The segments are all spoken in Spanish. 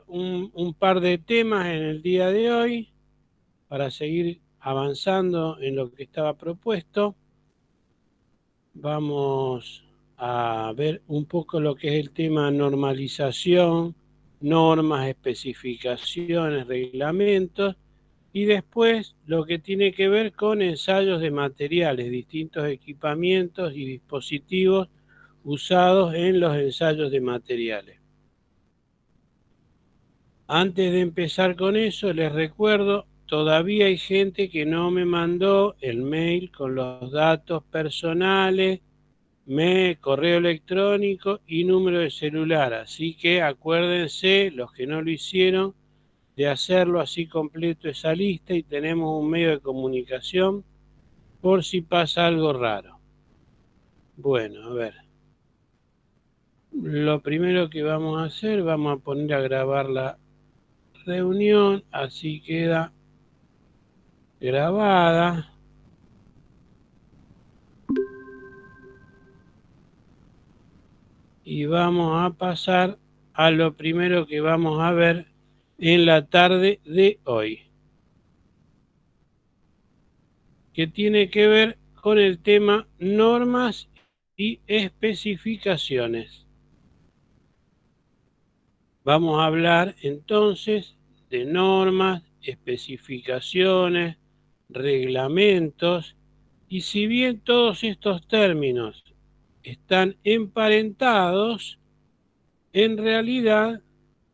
Un par de temas en el día de hoy para seguir avanzando en lo que estaba propuesto. Vamos a ver un poco lo que es el tema normalización, normas, especificaciones, reglamentos, y después lo que tiene que ver con ensayos de materiales, distintos equipamientos y dispositivos usados en los ensayos de materiales. Antes de empezar con eso, les recuerdo, todavía hay gente que no me mandó el mail con los datos personales, correo electrónico y número de celular. Así que acuérdense, los que no lo hicieron, de hacerlo así completo esa lista y tenemos un medio de comunicación por si pasa algo raro. Bueno, a ver. Lo primero que vamos a hacer, vamos a poner a grabar la reunión, así queda grabada. Y vamos a pasar a lo primero que vamos a ver en la tarde de hoy, que tiene que ver con el tema normas y especificaciones. Vamos a hablar entonces de normas, especificaciones, reglamentos, y si bien todos estos términos están emparentados, en realidad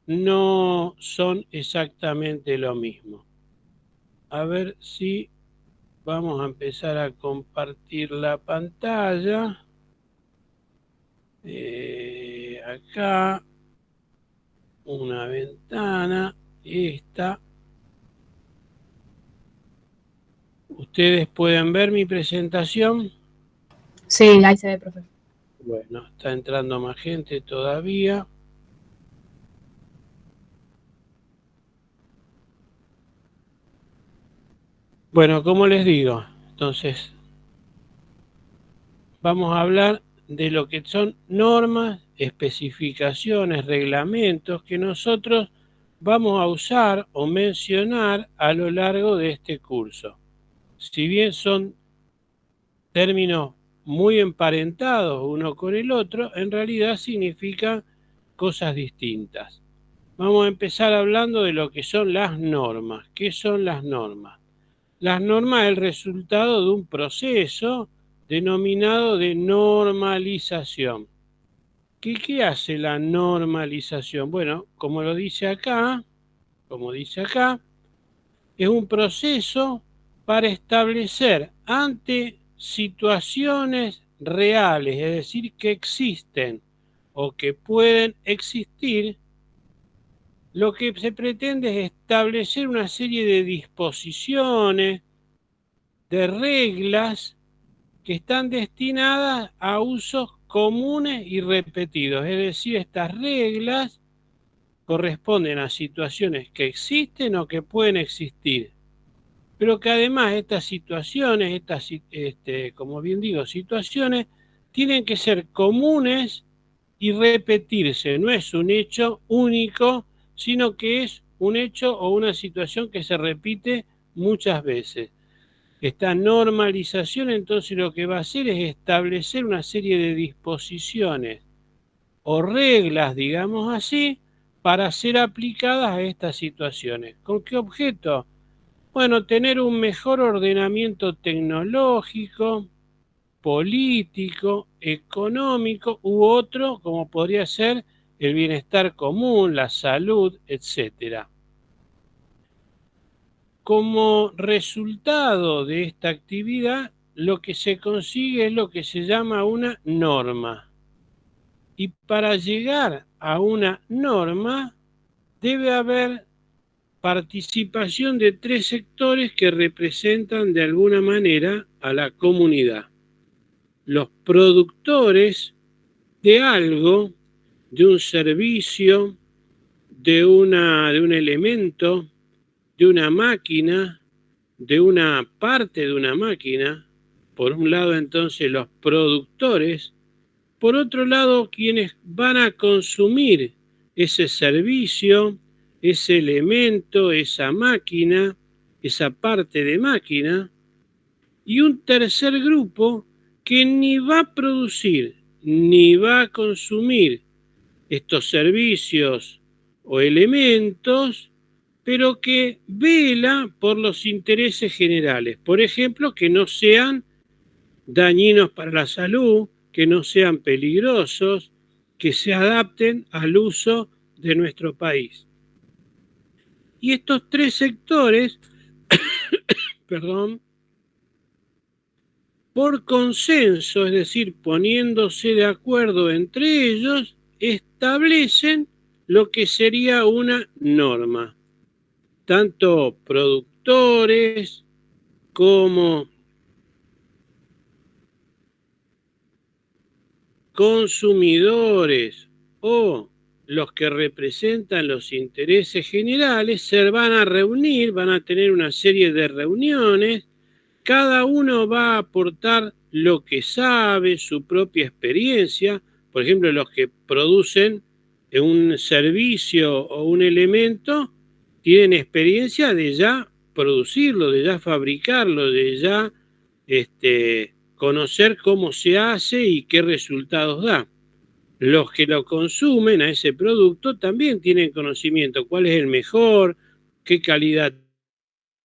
no son exactamente lo mismo. A ver si vamos a empezar a compartir la pantalla. Acá una ventana, esta. ¿Ustedes pueden ver mi presentación? Sí, ahí se ve, profe. Bueno, está entrando más gente todavía. Bueno, como les digo, entonces vamos a hablar de lo que son normas, especificaciones, reglamentos que nosotros vamos a usar o mencionar a lo largo de este curso. Si bien son términos muy emparentados uno con el otro, en realidad significan cosas distintas. Vamos a empezar hablando de lo que son las normas. ¿Qué son las normas? Las normas es el resultado de un proceso denominado de normalización. ¿Qué hace la normalización? Bueno, como dice acá, es un proceso para establecer ante situaciones reales, es decir, que existen o que pueden existir, lo que se pretende es establecer una serie de disposiciones, de reglas que están destinadas a usos comunes y repetidos. Es decir, estas reglas corresponden a situaciones que existen o que pueden existir, pero que además estas situaciones, como bien digo, situaciones, tienen que ser comunes y repetirse. No es un hecho único, sino que es un hecho o una situación que se repite muchas veces. Esta normalización entonces lo que va a hacer es establecer una serie de disposiciones o reglas, digamos así, para ser aplicadas a estas situaciones. ¿Con qué objeto? Bueno, tener un mejor ordenamiento tecnológico, político, económico u otro, como podría ser el bienestar común, la salud, etc. Como resultado de esta actividad, lo que se consigue es lo que se llama una norma. Y para llegar a una norma debe haber participación de 3 sectores que representan de alguna manera a la comunidad. Los productores de algo, de un servicio, de un elemento, de una máquina, de una parte de una máquina. Por un lado entonces los productores, por otro lado quienes van a consumir ese servicio, ese elemento, esa máquina, esa parte de máquina, y un tercer grupo que ni va a producir ni va a consumir estos servicios o elementos, pero que vela por los intereses generales. Por ejemplo, que no sean dañinos para la salud, que no sean peligrosos, que se adapten al uso de nuestro país. Y estos tres sectores, por consenso, es decir, poniéndose de acuerdo entre ellos, establecen lo que sería una norma. Tanto productores como consumidores o los que representan los intereses generales se van a reunir, van a tener una serie de reuniones, cada uno va a aportar lo que sabe, su propia experiencia. Por ejemplo, los que producen un servicio o un elemento tienen experiencia de ya producirlo, de ya fabricarlo, de ya conocer cómo se hace y qué resultados da. Los que lo consumen a ese producto también tienen conocimiento, cuál es el mejor, qué calidad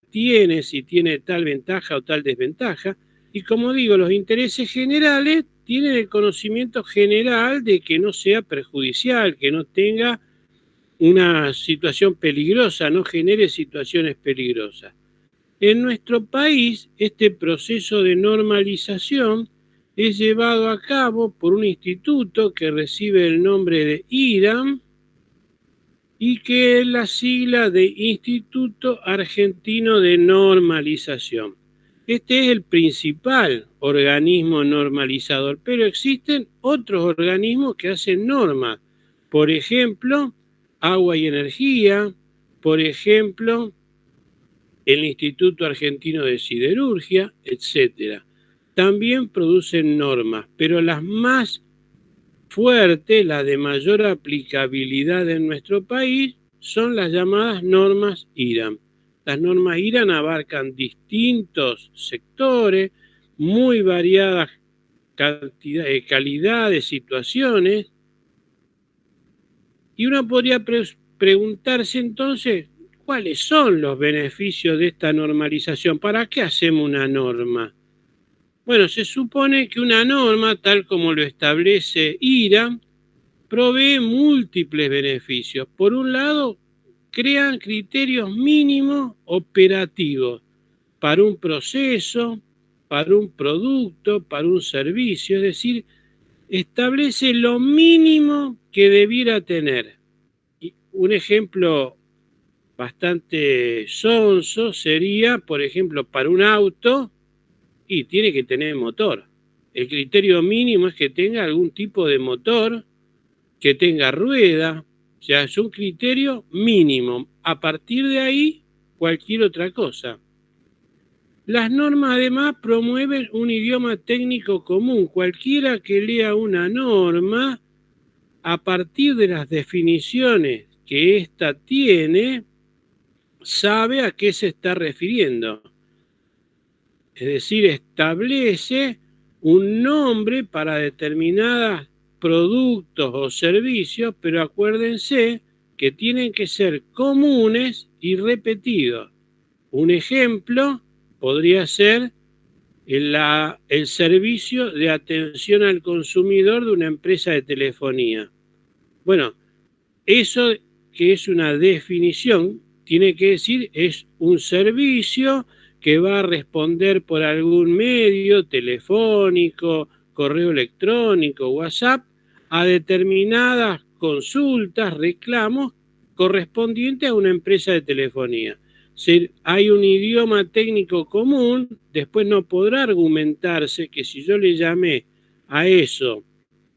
tiene, si tiene tal ventaja o tal desventaja. Y como digo, los intereses generales tienen el conocimiento general de que no sea perjudicial, que no tenga una situación peligrosa, no genere situaciones peligrosas. En nuestro país, este proceso de normalización es llevado a cabo por un instituto que recibe el nombre de IRAM y que es la sigla de Instituto Argentino de Normalización. Este es el principal organismo normalizador, pero existen otros organismos que hacen normas. Por ejemplo, Agua y Energía, por ejemplo, el Instituto Argentino de Siderurgia, etc. También producen normas, pero las más fuertes, las de mayor aplicabilidad en nuestro país, son las llamadas normas IRAM. Las normas IRAM abarcan distintos sectores, muy variadas calidades, situaciones, y uno podría preguntarse entonces, ¿cuáles son los beneficios de esta normalización? ¿Para qué hacemos una norma? Bueno, se supone que una norma, tal como lo establece IRAM, provee múltiples beneficios. Por un lado, crean criterios mínimos operativos para un proceso, para un producto, para un servicio, es decir, establece lo mínimo que debiera tener. Y un ejemplo bastante sonso sería, por ejemplo, para un auto, y tiene que tener motor. El criterio mínimo es que tenga algún tipo de motor, que tenga rueda, o sea, es un criterio mínimo. A partir de ahí, cualquier otra cosa. Las normas además promueven un idioma técnico común. Cualquiera que lea una norma, a partir de las definiciones que ésta tiene, sabe a qué se está refiriendo. Es decir, establece un nombre para determinados productos o servicios, pero acuérdense que tienen que ser comunes y repetidos. Un ejemplo podría ser el servicio de atención al consumidor de una empresa de telefonía. Bueno, eso que es una definición, tiene que decir es un servicio que va a responder por algún medio telefónico, correo electrónico, WhatsApp, a determinadas consultas, reclamos correspondientes a una empresa de telefonía. Si hay un idioma técnico común, después no podrá argumentarse que si yo le llamé a eso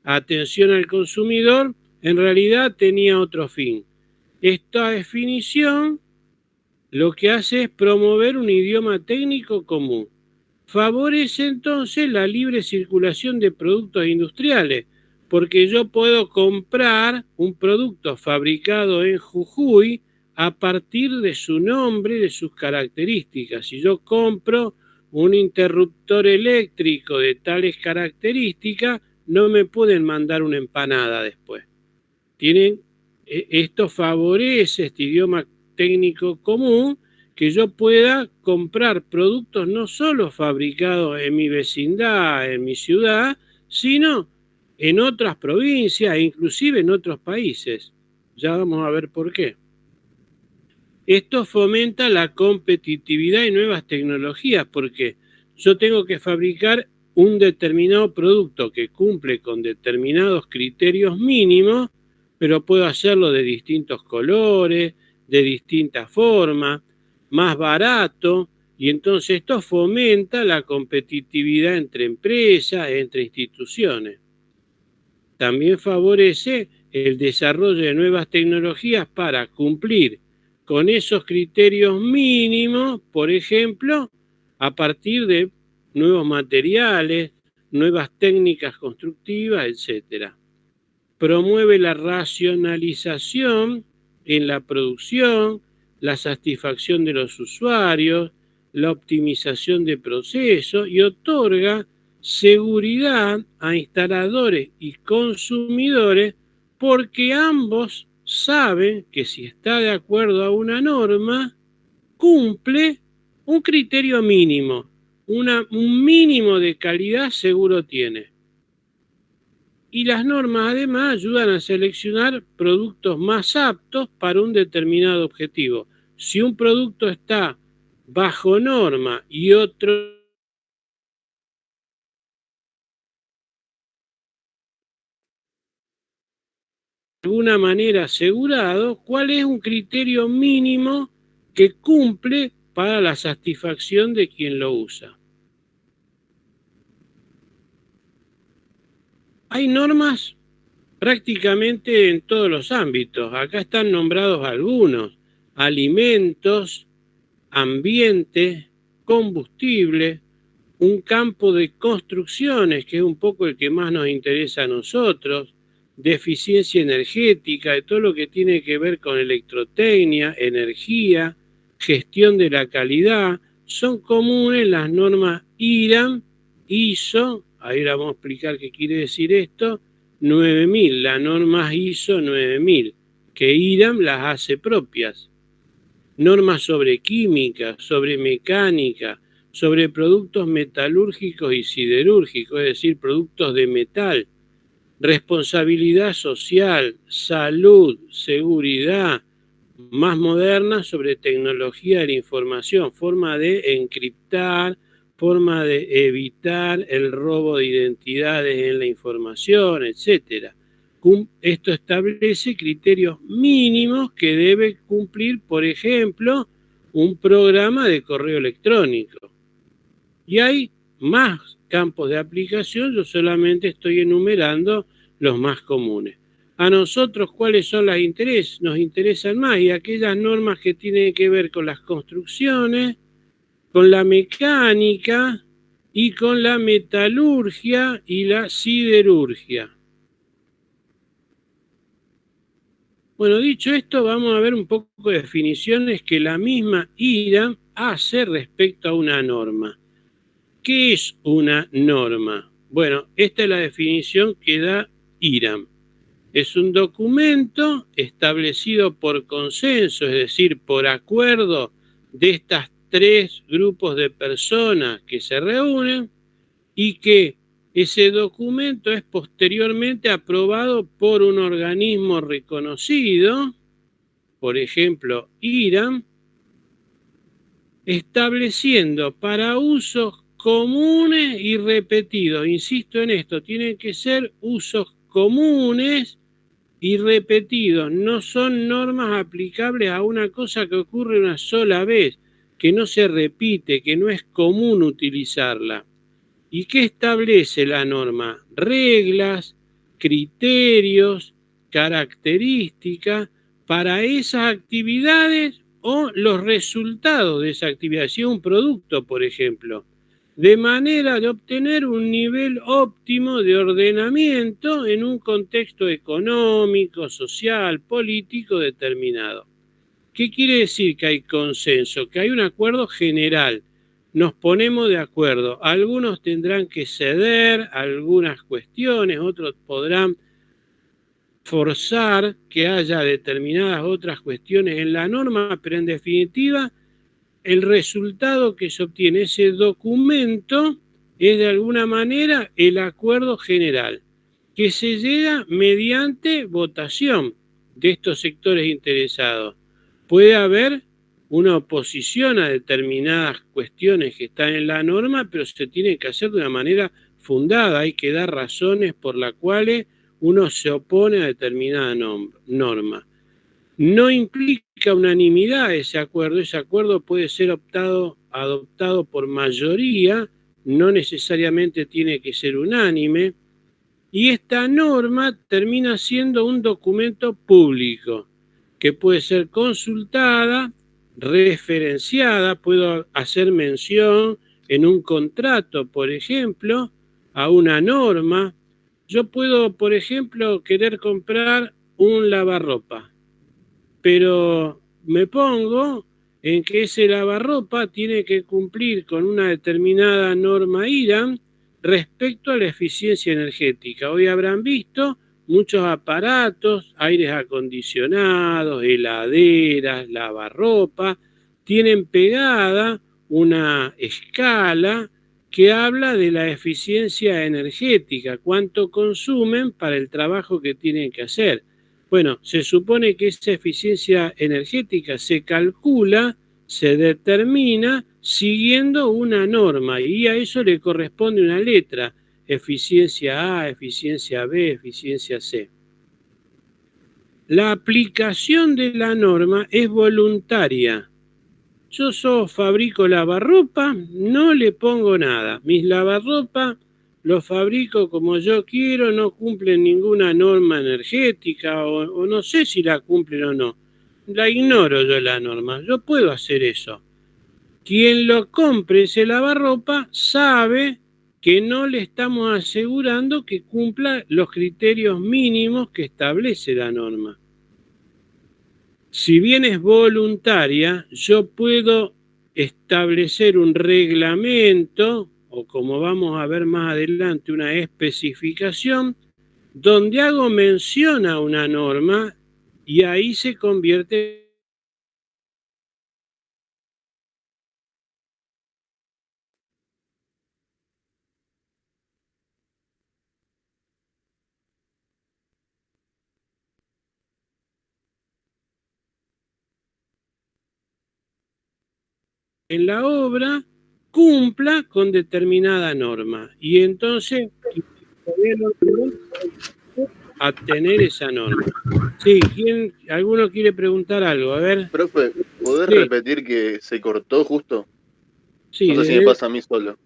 atención al consumidor, en realidad tenía otro fin. Esta definición lo que hace es promover un idioma técnico común. Favorece entonces la libre circulación de productos industriales, porque yo puedo comprar un producto fabricado en Jujuy a partir de su nombre y de sus características. Si yo compro un interruptor eléctrico de tales características, no me pueden mandar una empanada después. Esto favorece este idioma técnico común, que yo pueda comprar productos no solo fabricados en mi vecindad, en mi ciudad, sino en otras provincias e inclusive en otros países. Ya vamos a ver por qué. Esto fomenta la competitividad y nuevas tecnologías, porque yo tengo que fabricar un determinado producto que cumple con determinados criterios mínimos, pero puedo hacerlo de distintos colores, de distintas formas, más barato, y entonces esto fomenta la competitividad entre empresas, entre instituciones. También favorece el desarrollo de nuevas tecnologías para cumplir con esos criterios mínimos, por ejemplo, a partir de nuevos materiales, nuevas técnicas constructivas, etc. Promueve la racionalización en la producción, la satisfacción de los usuarios, la optimización de procesos y otorga seguridad a instaladores y consumidores, porque ambos saben que si está de acuerdo a una norma, cumple un criterio mínimo, un mínimo de calidad seguro tiene. Y las normas además ayudan a seleccionar productos más aptos para un determinado objetivo. Si un producto está bajo norma y otro de alguna manera asegurado, ¿cuál es un criterio mínimo que cumple para la satisfacción de quien lo usa? Hay normas prácticamente en todos los ámbitos. Acá están nombrados algunos: alimentos, ambiente, combustible, un campo de construcciones, que es un poco el que más nos interesa a nosotros, de eficiencia energética, de todo lo que tiene que ver con electrotecnia, energía, gestión de la calidad. Son comunes las normas IRAM, ISO, ahora vamos a explicar qué quiere decir esto, 9000, la norma ISO 9000, que IRAM las hace propias. Normas sobre química, sobre mecánica, sobre productos metalúrgicos y siderúrgicos, es decir, productos de metal, responsabilidad social, salud, seguridad, más modernas sobre tecnología de la información, forma de encriptar, forma de evitar el robo de identidades en la información, etc. Esto establece criterios mínimos que debe cumplir, por ejemplo, un programa de correo electrónico. Y hay más campos de aplicación, yo solamente estoy enumerando los más comunes. A nosotros, ¿cuáles son las intereses? Nos interesan más, y aquellas normas que tienen que ver con las construcciones, con la mecánica y con la metalurgia y la siderurgia. Bueno, dicho esto, vamos a ver un poco de definiciones que la misma IRAM hace respecto a una norma. ¿Qué es una norma? Bueno, esta es la definición que da IRAM. Es un documento establecido por consenso, es decir, por acuerdo de estas tres grupos de personas que se reúnen, y que ese documento es posteriormente aprobado por un organismo reconocido, por ejemplo, IRAM, estableciendo para usos comunes y repetidos. Insisto en esto, tienen que ser usos comunes y repetidos. No son normas aplicables a una cosa que ocurre una sola vez, que no se repite, que no es común utilizarla. ¿Y qué establece la norma? Reglas, criterios, características para esas actividades o los resultados de esa actividad. Si es un producto, por ejemplo, de manera de obtener un nivel óptimo de ordenamiento en un contexto económico, social, político determinado. ¿Qué quiere decir que hay consenso? Que hay un acuerdo general. Nos ponemos de acuerdo. Algunos tendrán que ceder algunas cuestiones, otros podrán forzar que haya determinadas otras cuestiones en la norma, pero en definitiva el resultado que se obtiene, ese documento, es de alguna manera el acuerdo general, que se llega mediante votación de estos sectores interesados. Puede haber una oposición a determinadas cuestiones que están en la norma, pero se tiene que hacer de una manera fundada, hay que dar razones por las cuales uno se opone a determinada norma. No implica unanimidad ese acuerdo puede ser adoptado por mayoría, no necesariamente tiene que ser unánime, y esta norma termina siendo un documento público que puede ser consultada, referenciada, puedo hacer mención en un contrato, por ejemplo, a una norma. Yo puedo, por ejemplo, querer comprar un lavarropa, pero me pongo en que ese lavarropa tiene que cumplir con una determinada norma IRAM respecto a la eficiencia energética. Hoy habrán visto muchos aparatos, aires acondicionados, heladeras, lavarropa, tienen pegada una escala que habla de la eficiencia energética, cuánto consumen para el trabajo que tienen que hacer. Bueno, se supone que esa eficiencia energética se calcula, se determina siguiendo una norma y a eso le corresponde una letra, eficiencia A, eficiencia B, eficiencia C. La aplicación de la norma es voluntaria. Yo fabrico lavarropa, no le pongo nada. Mis lavarropas los fabrico como yo quiero, no cumplen ninguna norma energética o no sé si la cumplen o no. La ignoro yo la norma, yo puedo hacer eso. Quien lo compre ese lavarropa sabe que no le estamos asegurando que cumpla los criterios mínimos que establece la norma. Si bien es voluntaria, yo puedo establecer un reglamento, o como vamos a ver más adelante, una especificación, donde hago mención a una norma y ahí se convierte en la obra, cumpla con determinada norma. Y entonces a tener esa norma. Sí, ¿alguno quiere preguntar algo? A ver. Profe, ¿podés Sí, repetir que se cortó justo? sí, No sé si me pasa a mí solo.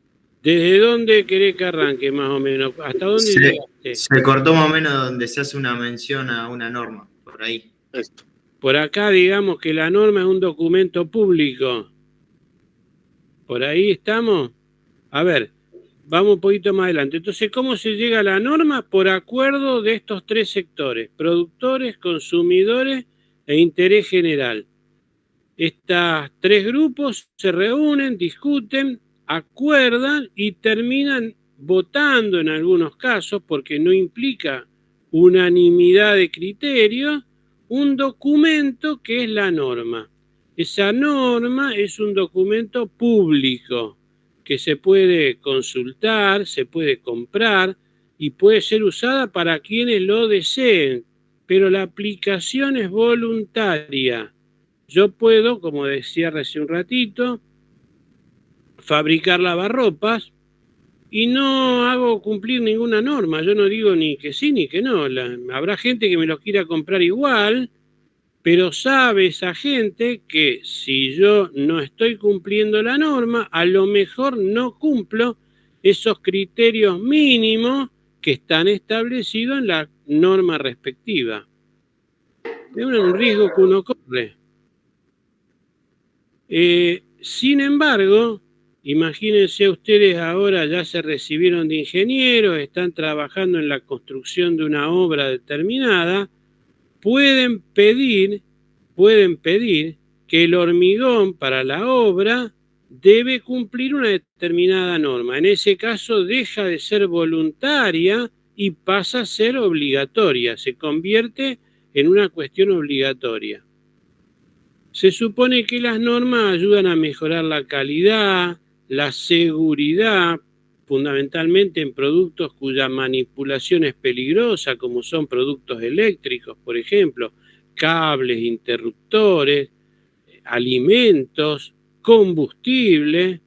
¿desde dónde querés que arranque más o menos? ¿Hasta dónde llegaste? Se cortó más o menos donde se hace una mención a una norma, por ahí. Esto. Por acá digamos que la norma es un documento público. ¿Por ahí estamos? A ver, vamos un poquito más adelante. Entonces, ¿cómo se llega a la norma? Por acuerdo de estos tres sectores, productores, consumidores e interés general. Estos tres grupos se reúnen, discuten, acuerdan y terminan votando en algunos casos, porque no implica unanimidad de criterios, un documento que es la norma. Esa norma es un documento público que se puede consultar, se puede comprar y puede ser usada para quienes lo deseen, pero la aplicación es voluntaria. Yo puedo, como decía recién un ratito, fabricar lavarropas y no hago cumplir ninguna norma. Yo no digo ni que sí ni que no. Habrá gente que me los quiera comprar igual, pero sabe esa gente que si yo no estoy cumpliendo la norma, a lo mejor no cumplo esos criterios mínimos que están establecidos en la norma respectiva. Es un riesgo que uno corre. Sin embargo, Imagínense ustedes ahora ya se recibieron de ingenieros, están trabajando en la construcción de una obra determinada, pueden pedir que el hormigón para la obra debe cumplir una determinada norma. En ese caso deja de ser voluntaria y pasa a ser obligatoria, se convierte en una cuestión obligatoria. Se supone que las normas ayudan a mejorar la calidad, la seguridad, fundamentalmente en productos cuya manipulación es peligrosa, como son productos eléctricos, por ejemplo, cables, interruptores, alimentos, combustible,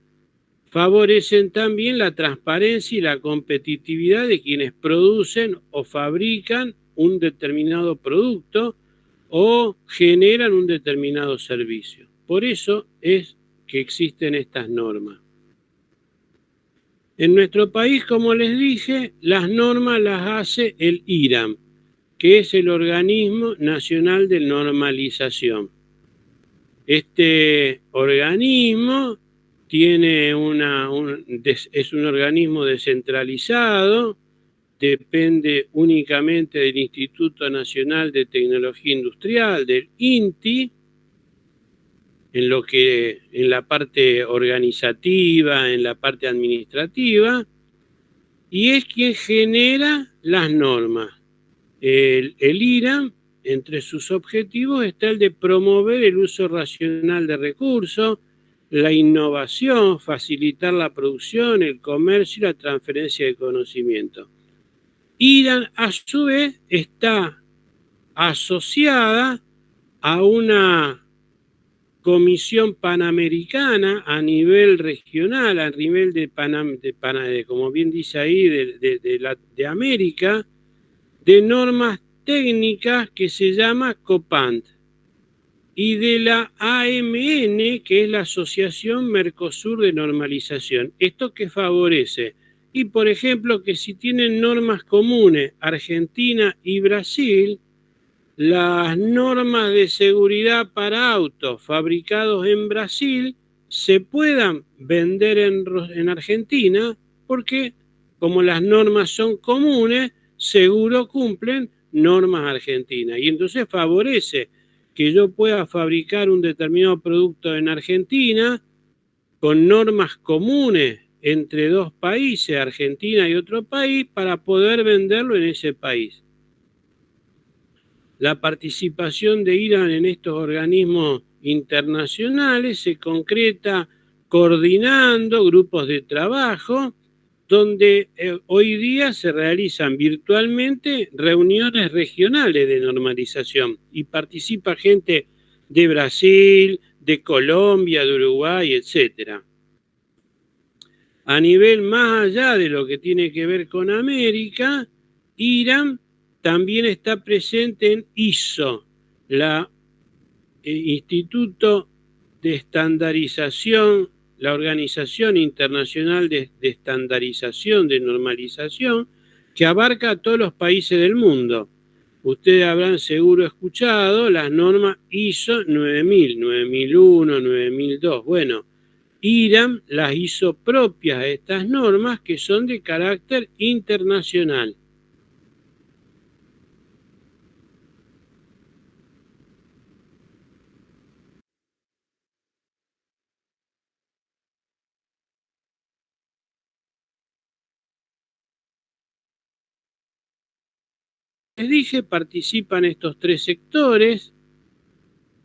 favorecen también la transparencia y la competitividad de quienes producen o fabrican un determinado producto o generan un determinado servicio. Por eso es que existen estas normas. En nuestro país, como les dije, las normas las hace el IRAM, que es el Organismo Nacional de Normalización. Este organismo tiene es un organismo descentralizado, depende únicamente del Instituto Nacional de Tecnología Industrial, del INTI, en la parte organizativa, en la parte administrativa, y es quien genera las normas. El IRAM, entre sus objetivos está el de promover el uso racional de recursos, la innovación, facilitar la producción, el comercio y la transferencia de conocimiento. IRAM, a su vez, está asociada a una comisión panamericana a nivel regional, a nivel como bien dice ahí, de América, de normas técnicas que se llama COPANT, y de la AMN, que es la Asociación Mercosur de Normalización. ¿Esto qué favorece? Y, por ejemplo, que si tienen normas comunes Argentina y Brasil, las normas de seguridad para autos fabricados en Brasil se puedan vender en Argentina, porque como las normas son comunes, seguro cumplen normas argentinas. Y entonces favorece que yo pueda fabricar un determinado producto en Argentina con normas comunes entre dos países, Argentina y otro país, para poder venderlo en ese país. La participación de IRAM en estos organismos internacionales se concreta coordinando grupos de trabajo, donde hoy día se realizan virtualmente reuniones regionales de normalización y participa gente de Brasil, de Colombia, de Uruguay, etc. A nivel más allá de lo que tiene que ver con América, IRAM también está presente en ISO, la Instituto de Estandarización, la Organización Internacional de Estandarización, de Normalización, que abarca a todos los países del mundo. Ustedes habrán seguro escuchado las normas ISO 9000, 9001, 9002. Bueno, IRAM las hizo propias a estas normas que son de carácter internacional. Les dije, participan estos tres sectores: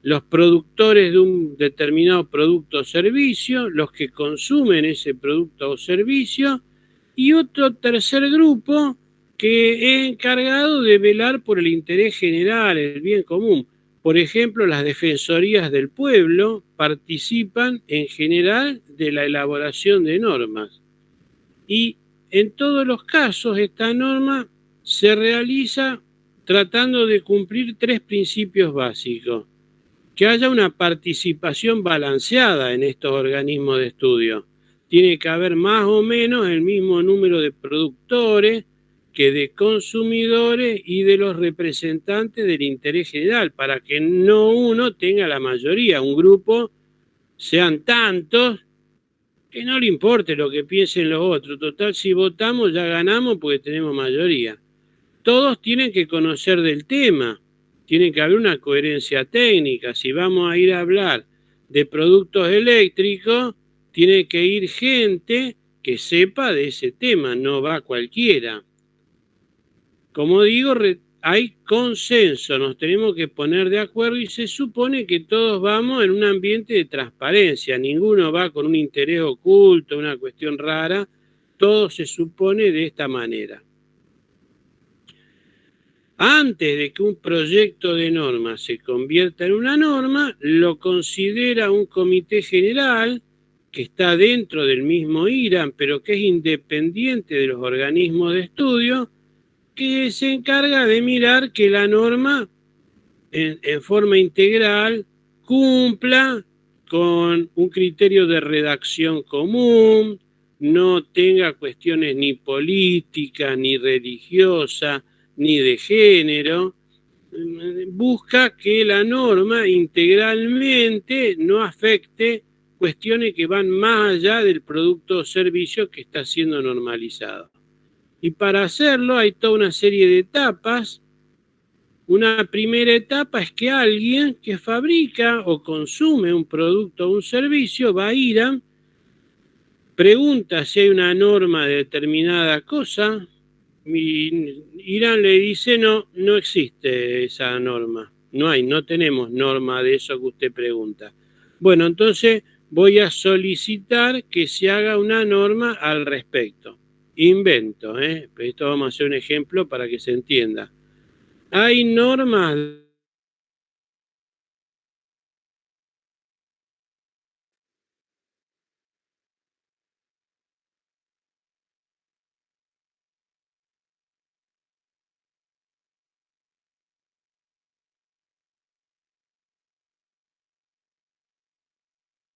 los productores de un determinado producto o servicio, los que consumen ese producto o servicio, y otro tercer grupo que es encargado de velar por el interés general, el bien común. Por ejemplo, las defensorías del pueblo participan en general de la elaboración de normas. Y en todos los casos esta norma se realiza tratando de cumplir tres principios básicos: que haya una participación balanceada en estos organismos de estudio. Tiene que haber más o menos el mismo número de productores que de consumidores y de los representantes del interés general, para que no uno tenga la mayoría, un grupo sean tantos Que no le importe lo que piensen los otros. Total, si votamos ya ganamos porque tenemos mayoría. Todos tienen que conocer del tema. Tiene que haber una coherencia técnica. Si vamos a ir a hablar de productos eléctricos, tiene que ir gente que sepa de ese tema, no va cualquiera. Como digo, hay consenso, nos tenemos que poner de acuerdo y se supone que todos vamos en un ambiente de transparencia, ninguno va con un interés oculto, una cuestión rara, todo se supone de esta manera. Antes de que un proyecto de norma se convierta en una norma, lo considera un comité general que está dentro del mismo IRAM, pero que es independiente de los organismos de estudio, que se encarga de mirar que la norma en forma integral cumpla con un criterio de redacción común, no tenga cuestiones ni políticas, ni religiosas, ni de género. Busca que la norma integralmente no afecte cuestiones que van más allá del producto o servicio que está siendo normalizado. Y para hacerlo hay toda una serie de etapas. Una primera etapa es que alguien que fabrica o consume un producto o un servicio va a IRAM, pregunta si hay una norma de determinada cosa, y IRAM le dice no existe esa norma, no tenemos norma de eso que usted pregunta. Bueno, entonces voy a solicitar que se haga una norma al respecto. Invento, esto vamos a hacer un ejemplo para que se entienda. Hay normas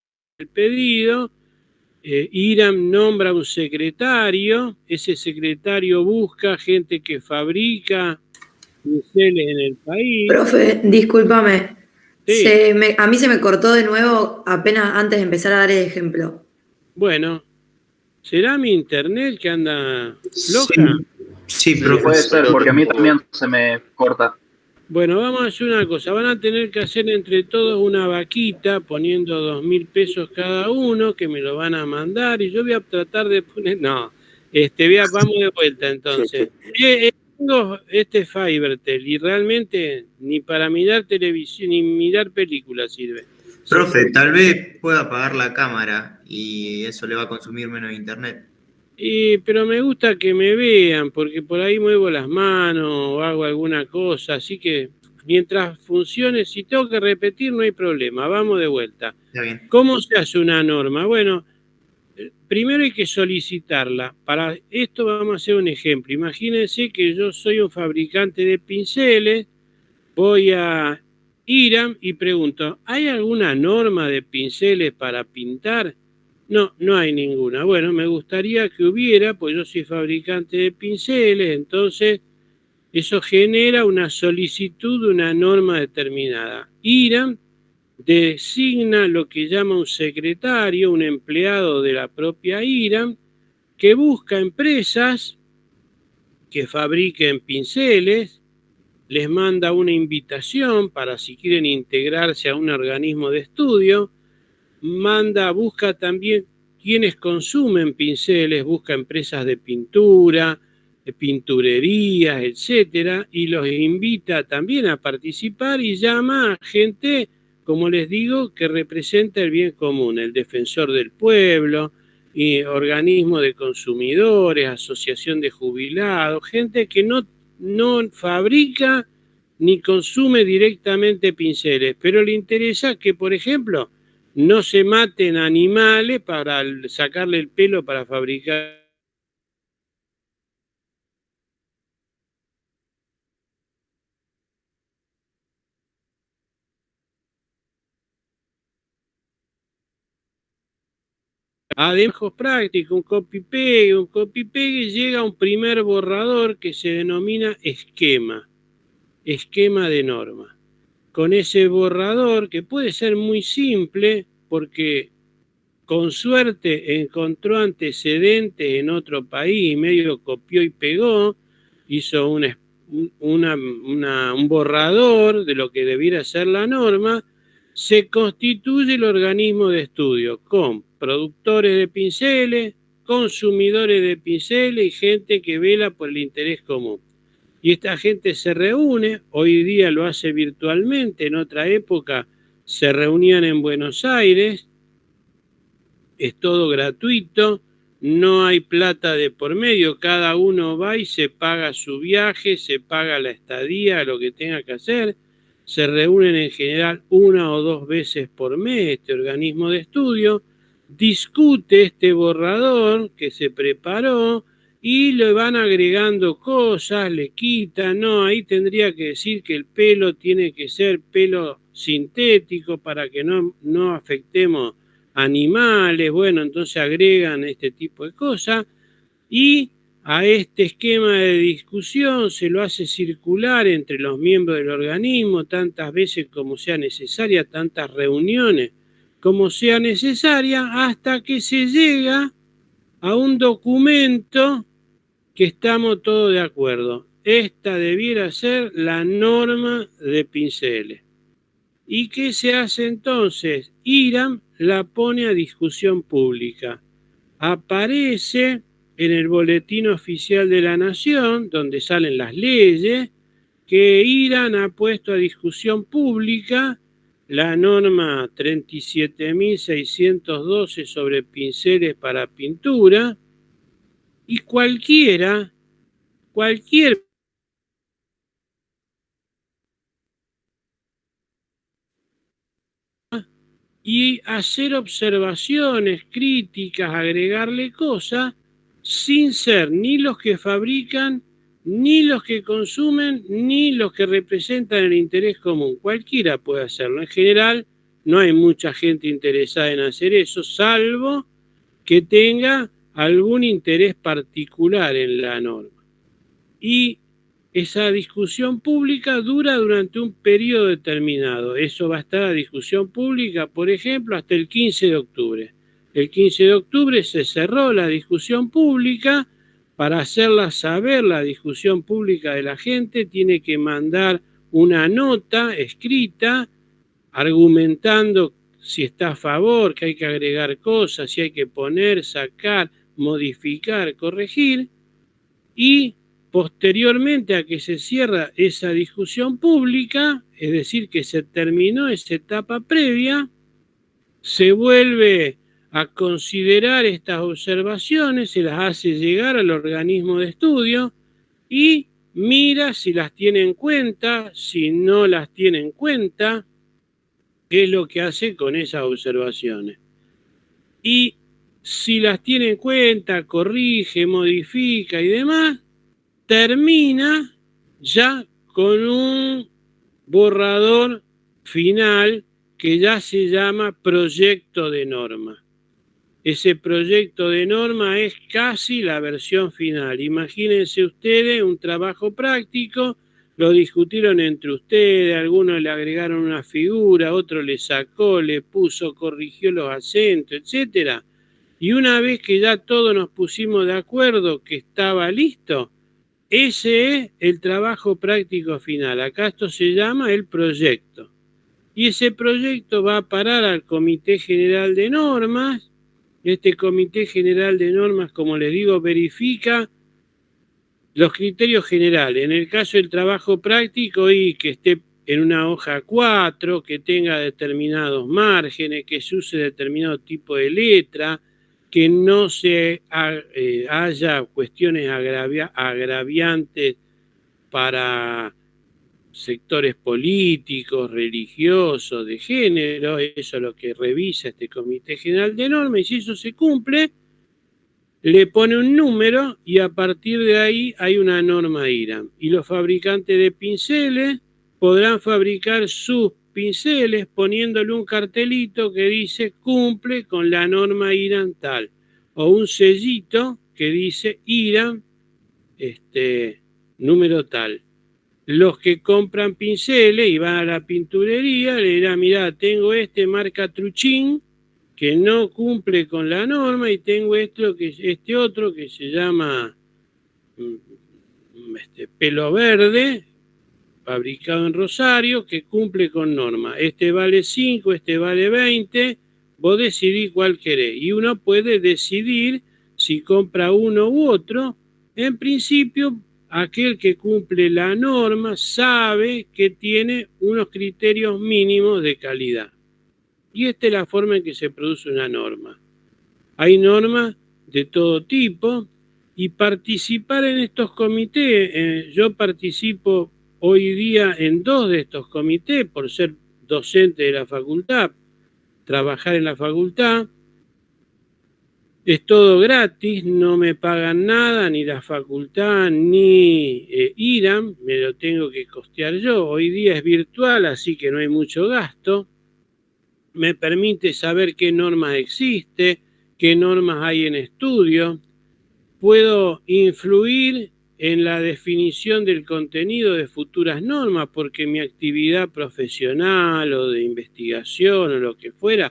del pedido, IRAM nombra un secretario, ese secretario busca gente que fabrica pinceles en el país. Profe, discúlpame. Sí. A mí se me cortó de nuevo apenas antes de empezar a dar el ejemplo. Bueno, ¿será mi internet que anda floja? Sí, Sí, profe. Puede ser, creo porque que a mí un poco. también se me corta. Bueno, vamos a hacer una cosa. Van a tener que hacer entre todos una vaquita poniendo 2.000 pesos cada uno, que me lo van a mandar y yo voy a tratar de poner... No, vamos de vuelta entonces. Tengo Fivertel y realmente ni para mirar televisión ni mirar películas sirve. Profe, tal vez pueda apagar la cámara y eso le va a consumir menos internet. Pero me gusta que me vean, porque por ahí muevo las manos o hago alguna cosa, así que mientras funcione, si tengo que repetir no hay problema, vamos de vuelta. Está bien. ¿Cómo se hace una norma? Bueno, primero hay que solicitarla. Para esto vamos a hacer un ejemplo. Imagínense que yo soy un fabricante de pinceles, voy a IRAM y pregunto, ¿hay alguna norma de pinceles para pintar? No hay ninguna. Bueno, me gustaría que hubiera, pues yo soy fabricante de pinceles, entonces eso genera una solicitud de una norma determinada. IRAM designa lo que llama un secretario, un empleado de la propia IRAM, que busca empresas que fabriquen pinceles, les manda una invitación para si quieren integrarse a un organismo de estudio, busca también quienes consumen pinceles, busca empresas de pintura, de pinturerías, etcétera, y los invita también a participar y llama a gente, como les digo, que representa el bien común, el defensor del pueblo, y organismo de consumidores, asociación de jubilados, gente que no fabrica ni consume directamente pinceles, pero le interesa que, por ejemplo, no se maten animales para sacarle el pelo para fabricar. Además, práctico, un copy-pegue llega a un primer borrador que se denomina esquema de norma. Con ese borrador, que puede ser muy simple, porque con suerte encontró antecedentes en otro país y medio copió y pegó, hizo un borrador de lo que debiera ser la norma, se constituye el organismo de estudio con productores de pinceles, consumidores de pinceles y gente que vela por el interés común. Y esta gente se reúne, hoy día lo hace virtualmente, en otra época se reunían en Buenos Aires, es todo gratuito, no hay plata de por medio, cada uno va y se paga su viaje, se paga la estadía, lo que tenga que hacer, se reúnen en general 1 o 2 veces por mes este organismo de estudio, discute este borrador que se preparó y le van agregando cosas, le quitan, no, ahí tendría que decir que el pelo tiene que ser pelo sintético para que no afectemos animales, bueno, entonces agregan este tipo de cosas y a este esquema de discusión se lo hace circular entre los miembros del organismo tantas veces como sea necesaria, tantas reuniones como sea necesaria, hasta que se llega a un documento que estamos todos de acuerdo. Esta debiera ser la norma de pinceles. ¿Y qué se hace entonces? IRAM la pone a discusión pública. Aparece en el Boletín Oficial de la Nación, donde salen las leyes, que IRAM ha puesto a discusión pública la norma 37.612 sobre pinceles para pintura, y cualquier y hacer observaciones, críticas, agregarle cosas, sin ser ni los que fabrican, ni los que consumen, ni los que representan el interés común. Cualquiera puede hacerlo. En general, no hay mucha gente interesada en hacer eso, salvo que tenga algún interés particular en la norma. Y esa discusión pública dura durante un periodo determinado. Eso va a estar a discusión pública, por ejemplo, hasta el 15 de octubre. El 15 de octubre se cerró la discusión pública. Para hacerla saber la discusión pública de la gente, tiene que mandar una nota escrita argumentando si está a favor, que hay que agregar cosas, si hay que poner, sacar, modificar, corregir, y posteriormente a que se cierra esa discusión pública, es decir, que se terminó esa etapa previa, se vuelve a considerar estas observaciones, se las hace llegar al organismo de estudio y mira si las tiene en cuenta, si no las tiene en cuenta, qué es lo que hace con esas observaciones. Y si las tiene en cuenta, corrige, modifica y demás, termina ya con un borrador final que ya se llama proyecto de norma. Ese proyecto de norma es casi la versión final. Imagínense ustedes un trabajo práctico, lo discutieron entre ustedes, algunos le agregaron una figura, otro le sacó, le puso, corrigió los acentos, etc. Y una vez que ya todos nos pusimos de acuerdo que estaba listo, ese es el trabajo práctico final. Acá esto se llama el proyecto. Y ese proyecto va a parar al Comité General de Normas. Este Comité General de Normas, como les digo, verifica los criterios generales. En el caso del trabajo práctico, y que esté en una hoja 4, que tenga determinados márgenes, que se use determinado tipo de letra, que no se haya cuestiones agraviantes para sectores políticos, religiosos, de género. Eso es lo que revisa este Comité General de Normas, y si eso se cumple, le pone un número y a partir de ahí hay una norma IRAM. Y los fabricantes de pinceles podrán fabricar sus pinceles poniéndole un cartelito que dice cumple con la norma IRAM tal, o un sellito que dice IRAM número tal. Los que compran pinceles y van a la pinturería le dirán, mirá, tengo marca Truchín, que no cumple con la norma y tengo este otro que se llama Pelo Verde, fabricado en Rosario, que cumple con norma. Este vale 5, este vale 20, vos decidís cuál querés. Y uno puede decidir si compra uno u otro. En principio, aquel que cumple la norma sabe que tiene unos criterios mínimos de calidad. Y esta es la forma en que se produce una norma. Hay normas de todo tipo y participar en estos comités, yo participo hoy día en 2 de estos comités por ser docente de la facultad, trabajar en la facultad. Es todo gratis, no me pagan nada, ni la facultad, ni IRAM, me lo tengo que costear yo. Hoy día es virtual, así que no hay mucho gasto. Me permite saber qué normas existen, qué normas hay en estudio. Puedo influir en la definición del contenido de futuras normas porque mi actividad profesional o de investigación o lo que fuera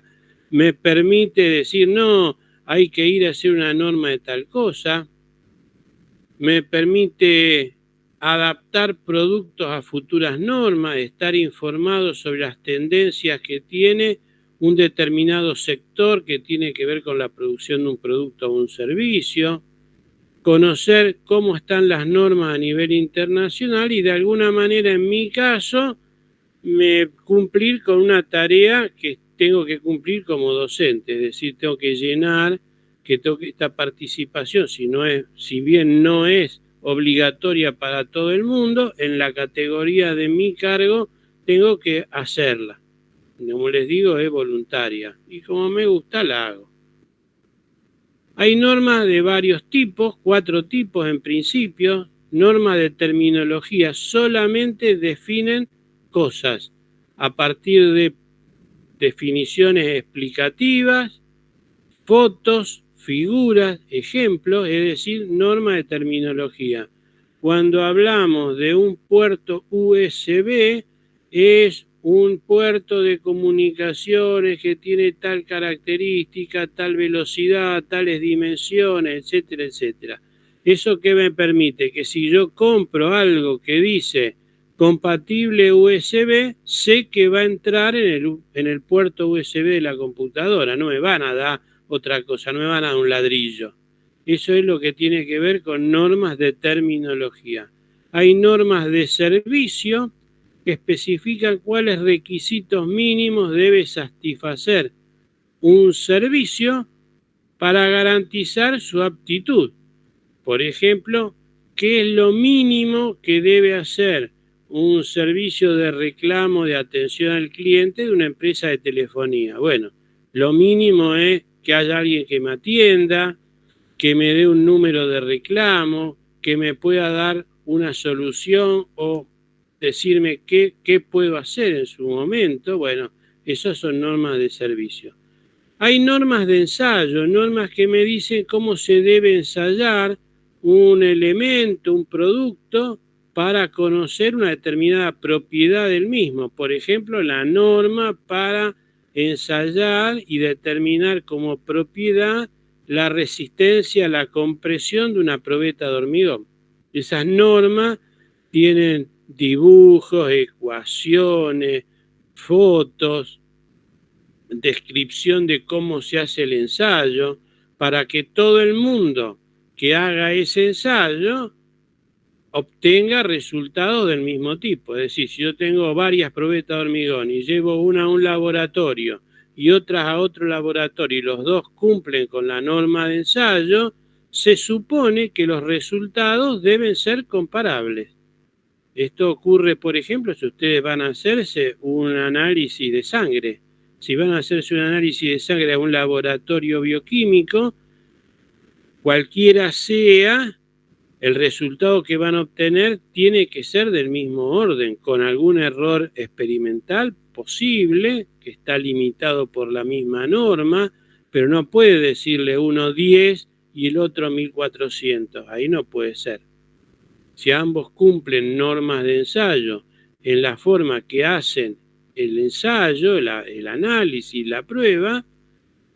me permite decir, no, hay que ir a hacer una norma de tal cosa. Me permite adaptar productos a futuras normas, estar informado sobre las tendencias que tiene un determinado sector que tiene que ver con la producción de un producto o un servicio, conocer cómo están las normas a nivel internacional y de alguna manera en mi caso cumplir con una tarea que tengo que cumplir como docente, es decir, tengo que llenar que esta participación, si bien no es obligatoria para todo el mundo, en la categoría de mi cargo tengo que hacerla. Como les digo, es voluntaria y como me gusta la hago. Hay normas de varios tipos, 4 tipos en principio. Normas de terminología solamente definen cosas a partir de definiciones explicativas, fotos, figuras, ejemplos, es decir, norma de terminología. Cuando hablamos de un puerto USB, es un puerto de comunicaciones que tiene tal característica, tal velocidad, tales dimensiones, etcétera, etcétera. ¿Eso qué me permite? Que si yo compro algo que dice compatible USB, sé que va a entrar en el puerto USB de la computadora, no me van a dar otra cosa, no me van a dar un ladrillo. Eso es lo que tiene que ver con normas de terminología. Hay normas de servicio que especifican cuáles requisitos mínimos debe satisfacer un servicio para garantizar su aptitud. Por ejemplo, ¿qué es lo mínimo que debe hacer un servicio de reclamo de atención al cliente de una empresa de telefonía? Bueno, lo mínimo es que haya alguien que me atienda, que me dé un número de reclamo, que me pueda dar una solución o decirme qué puedo hacer en su momento. Bueno, esas son normas de servicio. Hay normas de ensayo, normas que me dicen cómo se debe ensayar un elemento, un producto, para conocer una determinada propiedad del mismo. Por ejemplo, la norma para ensayar y determinar como propiedad la resistencia a la compresión de una probeta de hormigón. Esas normas tienen dibujos, ecuaciones, fotos, descripción de cómo se hace el ensayo, para que todo el mundo que haga ese ensayo obtenga resultados del mismo tipo. Es decir, si yo tengo varias probetas de hormigón y llevo una a un laboratorio y otras a otro laboratorio y los dos cumplen con la norma de ensayo, se supone que los resultados deben ser comparables. Esto ocurre, por ejemplo, si ustedes van a hacerse un análisis de sangre. Si van a hacerse un análisis de sangre a un laboratorio bioquímico, cualquiera sea el resultado que van a obtener, tiene que ser del mismo orden, con algún error experimental posible, que está limitado por la misma norma, pero no puede decirle uno 10 y el otro 1400. Ahí no puede ser. Si ambos cumplen normas de ensayo en la forma que hacen el ensayo, el análisis, la prueba,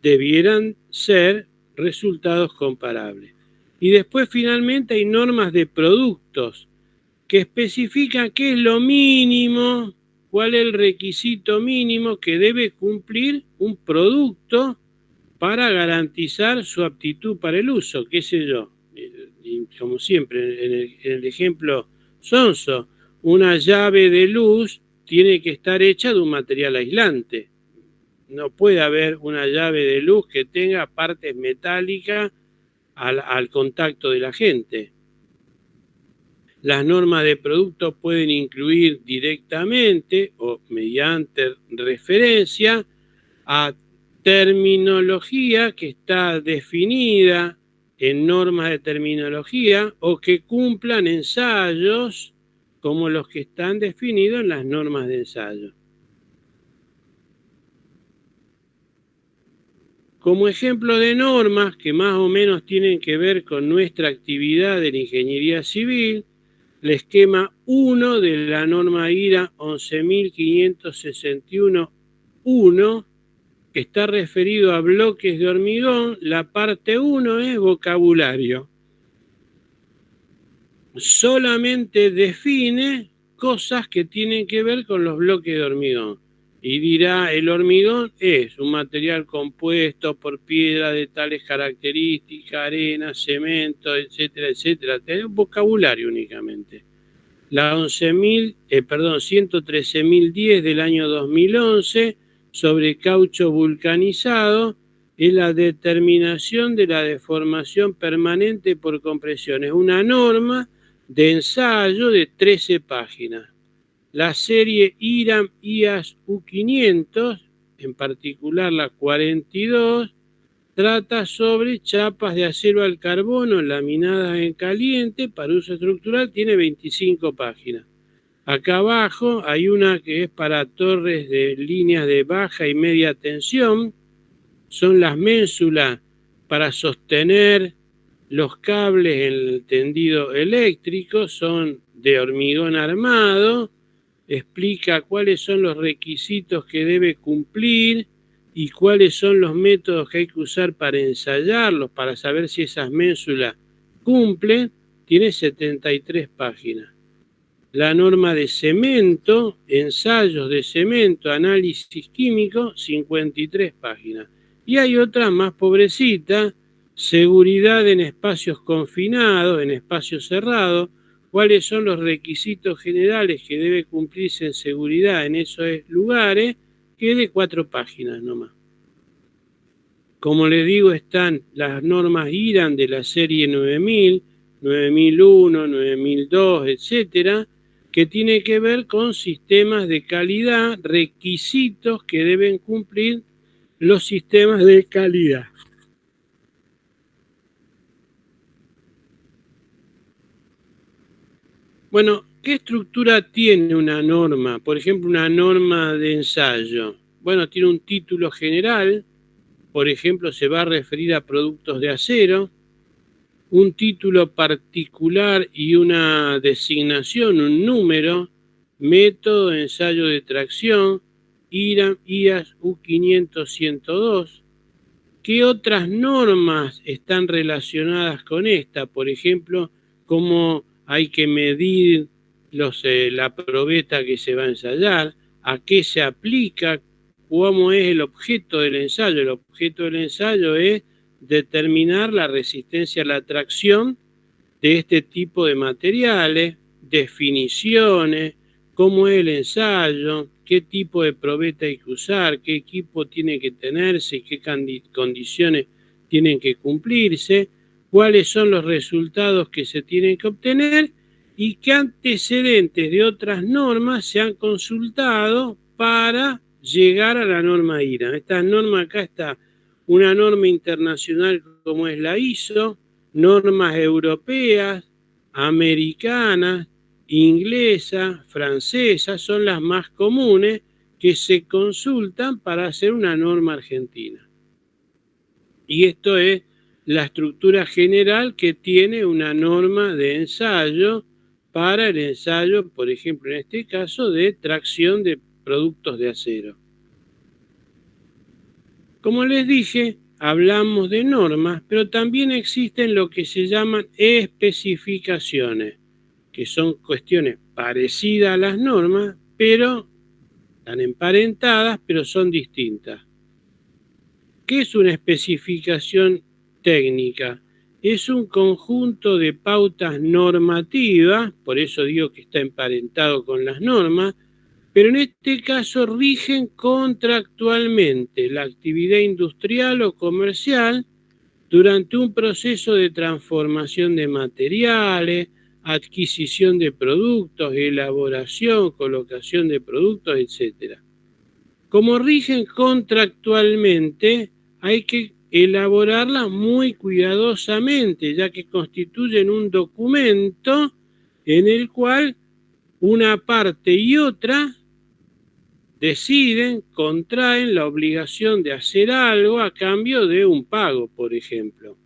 debieran ser resultados comparables. Y después finalmente hay normas de productos que especifican qué es lo mínimo, cuál es el requisito mínimo que debe cumplir un producto para garantizar su aptitud para el uso, qué sé yo. Y como siempre, en el ejemplo sonso, una llave de luz tiene que estar hecha de un material aislante. No puede haber una llave de luz que tenga partes metálicas al contacto de la gente. Las normas de producto pueden incluir directamente o mediante referencia a terminología que está definida en normas de terminología o que cumplan ensayos como los que están definidos en las normas de ensayo. Como ejemplo de normas que más o menos tienen que ver con nuestra actividad de la ingeniería civil, el esquema 1 de la norma IRA 11.561.1, que está referido a bloques de hormigón. La parte 1 es vocabulario. Solamente define cosas que tienen que ver con los bloques de hormigón. Y dirá, el hormigón es un material compuesto por piedra de tales características, arena, cemento, etcétera, etcétera. Tiene un vocabulario únicamente. La 113.010 del año 2011 sobre caucho vulcanizado es la determinación de la deformación permanente por compresión. Es una norma de ensayo de 13 páginas. La serie IRAM IAS U500, en particular la 42, trata sobre chapas de acero al carbono laminadas en caliente para uso estructural, tiene 25 páginas. Acá abajo hay una que es para torres de líneas de baja y media tensión, son las ménsulas para sostener los cables en el tendido eléctrico, son de hormigón armado, explica cuáles son los requisitos que debe cumplir y cuáles son los métodos que hay que usar para ensayarlos, para saber si esas ménsulas cumplen, tiene 73 páginas. La norma de cemento, ensayos de cemento, análisis químico, 53 páginas. Y hay otra más pobrecita, seguridad en espacios confinados, en espacios cerrados, cuáles son los requisitos generales que debe cumplirse en seguridad en esos lugares, que es de 4 páginas nomás. Como les digo, están las normas IRAN de la serie 9000, 9001, 9002, etcétera, que tiene que ver con sistemas de calidad, requisitos que deben cumplir los sistemas de calidad. Bueno, ¿qué estructura tiene una norma? Por ejemplo, una norma de ensayo. Bueno, tiene un título general, por ejemplo, se va a referir a productos de acero, un título particular y una designación, un número, método de ensayo de tracción, IRAM IAS U500-102. ¿Qué otras normas están relacionadas con esta? Por ejemplo, cómo hay que medir la probeta que se va a ensayar, a qué se aplica, cómo es el objeto del ensayo. El objeto del ensayo es determinar la resistencia a la tracción de este tipo de materiales, definiciones, cómo es el ensayo, qué tipo de probeta hay que usar, qué equipo tiene que tenerse, qué condiciones tienen que cumplirse, cuáles son los resultados que se tienen que obtener y qué antecedentes de otras normas se han consultado para llegar a la norma IRAM. Esta norma acá está, una norma internacional como es la ISO, normas europeas, americanas, inglesas, francesas, son las más comunes que se consultan para hacer una norma argentina. Y esto es la estructura general que tiene una norma de ensayo para el ensayo, por ejemplo, en este caso, de tracción de productos de acero. Como les dije, hablamos de normas, pero también existen lo que se llaman especificaciones, que son cuestiones parecidas a las normas, pero están emparentadas, pero son distintas. ¿Qué es una especificación técnica? Es un conjunto de pautas normativas, por eso digo que está emparentado con las normas, pero en este caso rigen contractualmente la actividad industrial o comercial durante un proceso de transformación de materiales, adquisición de productos, elaboración, colocación de productos, etc. Como rigen contractualmente, hay que elaborarla muy cuidadosamente, ya que constituyen un documento en el cual una parte y otra deciden, contraen la obligación de hacer algo a cambio de un pago, por ejemplo.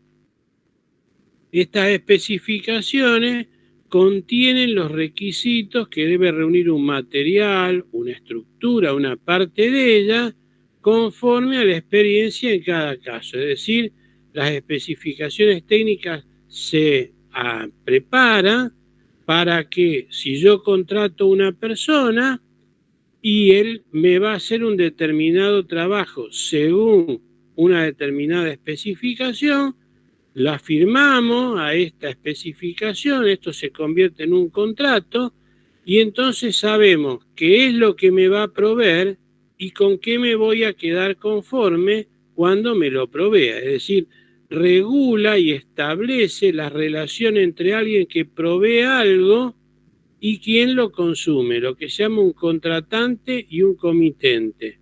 Estas especificaciones contienen los requisitos que debe reunir un material, una estructura, una parte de ella, conforme a la experiencia en cada caso. Es decir, las especificaciones técnicas se preparan para que si yo contrato una persona y él me va a hacer un determinado trabajo según una determinada especificación, la firmamos a esta especificación, esto se convierte en un contrato y entonces sabemos qué es lo que me va a proveer y con qué me voy a quedar conforme cuando me lo provea. Es decir, regula y establece la relación entre alguien que provee algo y quien lo consume, lo que se llama un contratante y un comitente.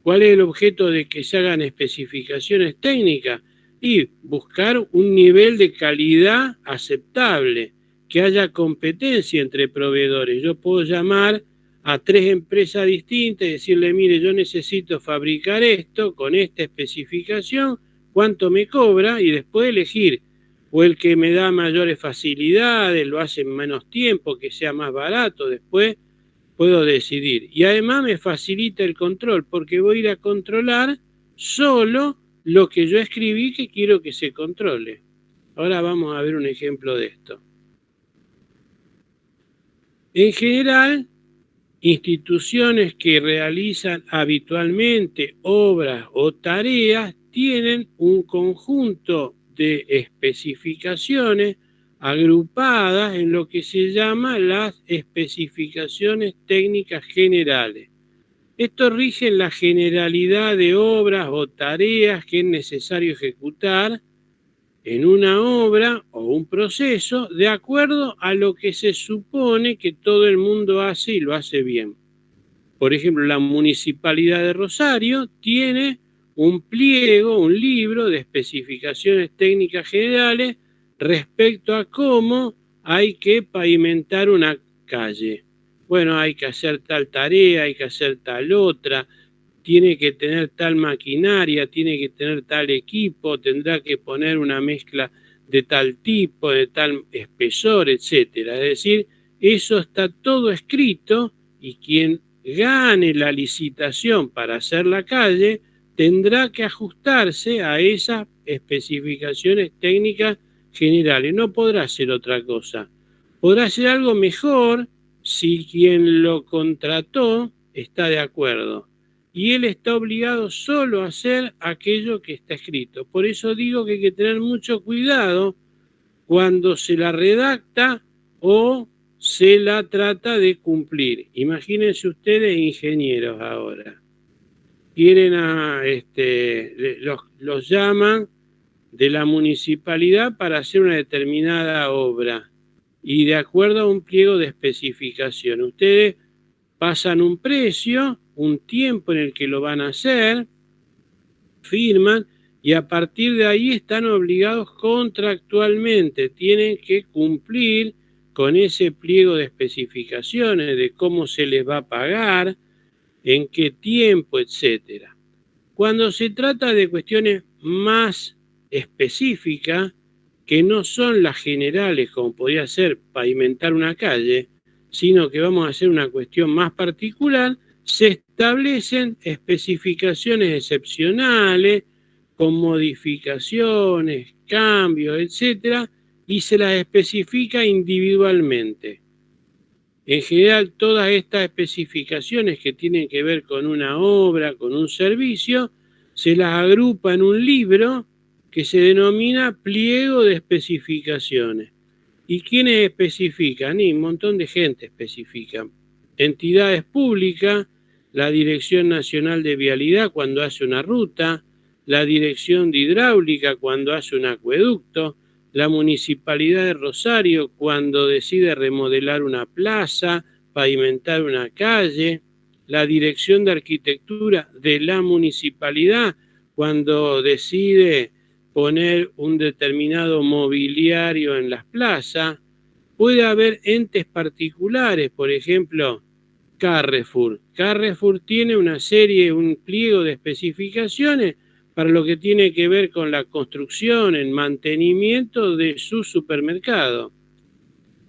¿Cuál es el objeto de que se hagan especificaciones técnicas? Y buscar un nivel de calidad aceptable, que haya competencia entre proveedores. Yo puedo llamar a 3 empresas distintas y decirle, mire, yo necesito fabricar esto con esta especificación, ¿cuánto me cobra? Y después elegir, o el que me da mayores facilidades, lo hace en menos tiempo, que sea más barato, después puedo decidir. Y además me facilita el control, porque voy a ir a controlar solo lo que yo escribí que quiero que se controle. Ahora vamos a ver un ejemplo de esto. En general, instituciones que realizan habitualmente obras o tareas tienen un conjunto de especificaciones agrupadas en lo que se llama las especificaciones técnicas generales. Esto rige la generalidad de obras o tareas que es necesario ejecutar en una obra o un proceso de acuerdo a lo que se supone que todo el mundo hace y lo hace bien. Por ejemplo, la Municipalidad de Rosario tiene un pliego, un libro de especificaciones técnicas generales respecto a cómo hay que pavimentar una calle. Bueno, hay que hacer tal tarea, hay que hacer tal otra, tiene que tener tal maquinaria, tiene que tener tal equipo, tendrá que poner una mezcla de tal tipo, de tal espesor, etcétera. Es decir, eso está todo escrito y quien gane la licitación para hacer la calle tendrá que ajustarse a esas especificaciones técnicas generales. No podrá hacer otra cosa. Podrá hacer algo mejor si quien lo contrató está de acuerdo. Y él está obligado solo a hacer aquello que está escrito. Por eso digo que hay que tener mucho cuidado cuando se la redacta o se la trata de cumplir. Imagínense ustedes ingenieros ahora. Quieren los llaman de la municipalidad para hacer una determinada obra y de acuerdo a un pliego de especificación. Ustedes pasan un precio, un tiempo en el que lo van a hacer, firman y a partir de ahí están obligados contractualmente, tienen que cumplir con ese pliego de especificaciones de cómo se les va a pagar, en qué tiempo, etcétera. Cuando se trata de cuestiones más específicas, que no son las generales, como podría ser pavimentar una calle, sino que vamos a hacer una cuestión más particular, se establecen especificaciones excepcionales con modificaciones, cambios, etcétera, y se las especifica individualmente. En general, todas estas especificaciones que tienen que ver con una obra, con un servicio, se las agrupa en un libro que se denomina pliego de especificaciones. ¿Y quiénes especifican? Y un montón de gente especifica. Entidades públicas, la Dirección Nacional de Vialidad cuando hace una ruta, la Dirección de Hidráulica cuando hace un acueducto, la Municipalidad de Rosario cuando decide remodelar una plaza, pavimentar una calle, la Dirección de Arquitectura de la Municipalidad cuando decide poner un determinado mobiliario en las plazas. Puede haber entes particulares, por ejemplo, Carrefour. Carrefour tiene una serie, un pliego de especificaciones para lo que tiene que ver con la construcción, el mantenimiento de su supermercado.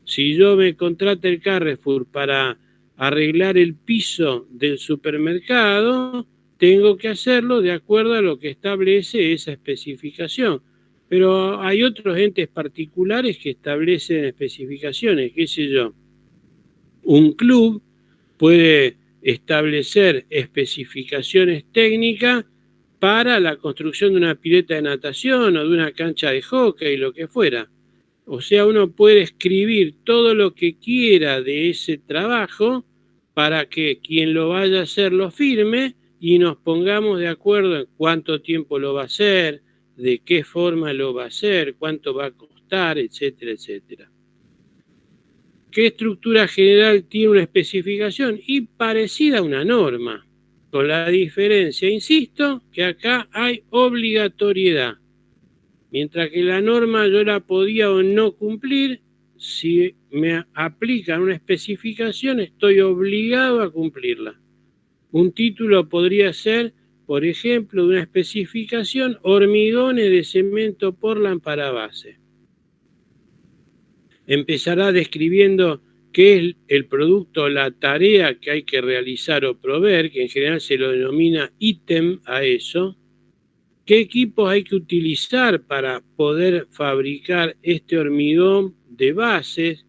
Si yo me contrato el Carrefour para arreglar el piso del supermercado, tengo que hacerlo de acuerdo a lo que establece esa especificación. Pero hay otros entes particulares que establecen especificaciones, qué sé yo. Un club puede establecer especificaciones técnicas para la construcción de una pileta de natación o de una cancha de hockey, lo que fuera. O sea, uno puede escribir todo lo que quiera de ese trabajo para que quien lo vaya a hacer lo firme y nos pongamos de acuerdo en cuánto tiempo lo va a hacer, de qué forma lo va a hacer, cuánto va a costar, etcétera, etcétera. ¿Qué estructura general tiene una especificación? Y parecida a una norma, con la diferencia, insisto, que acá hay obligatoriedad. Mientras que la norma yo la podía o no cumplir, si me aplican una especificación estoy obligado a cumplirla. Un título podría ser, por ejemplo, de una especificación, hormigones de cemento Portland para base. Empezará describiendo qué es el producto, la tarea que hay que realizar o proveer, que en general se lo denomina ítem a eso. ¿Qué equipos hay que utilizar para poder fabricar este hormigón de bases?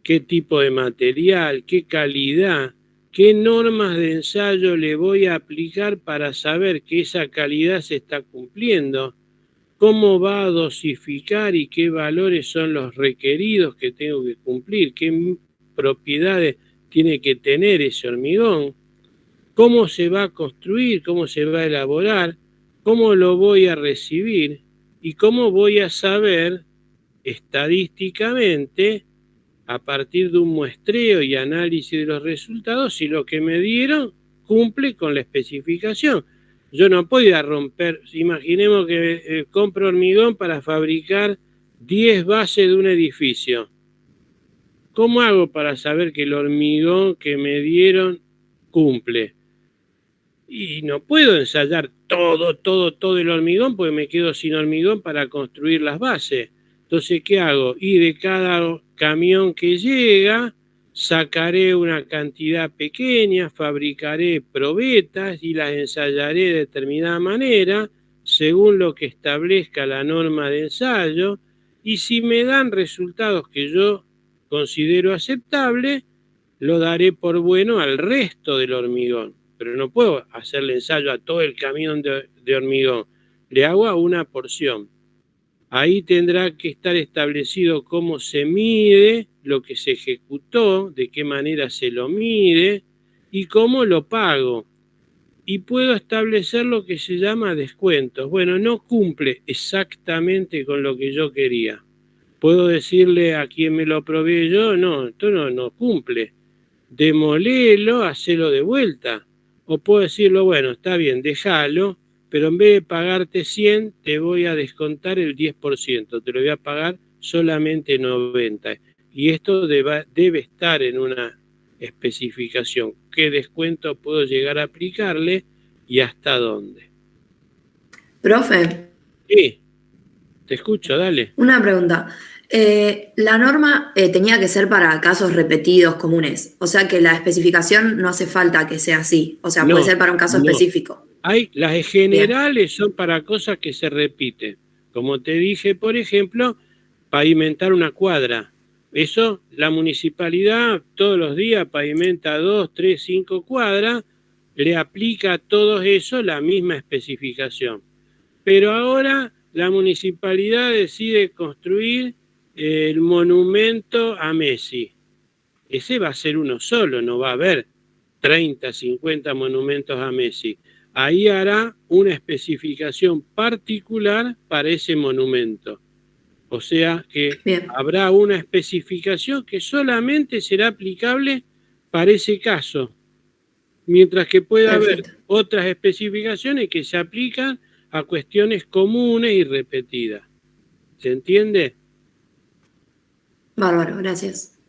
¿Qué tipo de material? ¿Qué calidad? ¿Qué normas de ensayo le voy a aplicar para saber que esa calidad se está cumpliendo? ¿Cómo va a dosificar y qué valores son los requeridos que tengo que cumplir? ¿Qué propiedades tiene que tener ese hormigón? ¿Cómo se va a construir? ¿Cómo se va a elaborar? ¿Cómo lo voy a recibir? ¿Y cómo voy a saber estadísticamente, a partir de un muestreo y análisis de los resultados, si lo que me dieron cumple con la especificación? Yo no puedo ir a romper, imaginemos que compro hormigón para fabricar 10 bases de un edificio. ¿Cómo hago para saber que el hormigón que me dieron cumple? Y no puedo ensayar todo el hormigón porque me quedo sin hormigón para construir las bases. Entonces, ¿qué hago? Y de cada camión que llega, sacaré una cantidad pequeña, fabricaré probetas y las ensayaré de determinada manera, según lo que establezca la norma de ensayo, y si me dan resultados que yo considero aceptables, lo daré por bueno al resto del hormigón. Pero no puedo hacerle ensayo a todo el camión de hormigón, le hago a una porción. Ahí tendrá que estar establecido cómo se mide lo que se ejecutó, de qué manera se lo mide y cómo lo pago. Y puedo establecer lo que se llama descuentos. Bueno, no cumple exactamente con lo que yo quería. Puedo decirle a quien me lo provee yo, no, esto no cumple. Demolelo, hacelo de vuelta. O puedo decirlo, bueno, está bien, déjalo, pero en vez de pagarte 100, te voy a descontar el 10%, te lo voy a pagar solamente 90. Y esto debe estar en una especificación. ¿Qué descuento puedo llegar a aplicarle y hasta dónde? Profe. Sí, te escucho, dale. Una pregunta. La norma tenía que ser para casos repetidos comunes, o sea que la especificación no hace falta que sea así, o sea, puede No, ser para un caso no. específico. Las generales son para cosas que se repiten. Como te dije, por ejemplo, pavimentar una cuadra. Eso, la municipalidad todos los días pavimenta 2, 3, 5 cuadras, le aplica a todo eso la misma especificación. Pero ahora la municipalidad decide construir el monumento a Messi. Ese va a ser uno solo, no va a haber 30, 50 monumentos a Messi. Ahí hará una especificación particular para ese monumento. O sea que Bien. habrá una especificación que solamente será aplicable para ese caso, mientras que puede haber otras especificaciones que se aplican a cuestiones comunes y repetidas. ¿Se entiende? Bárbaro, gracias.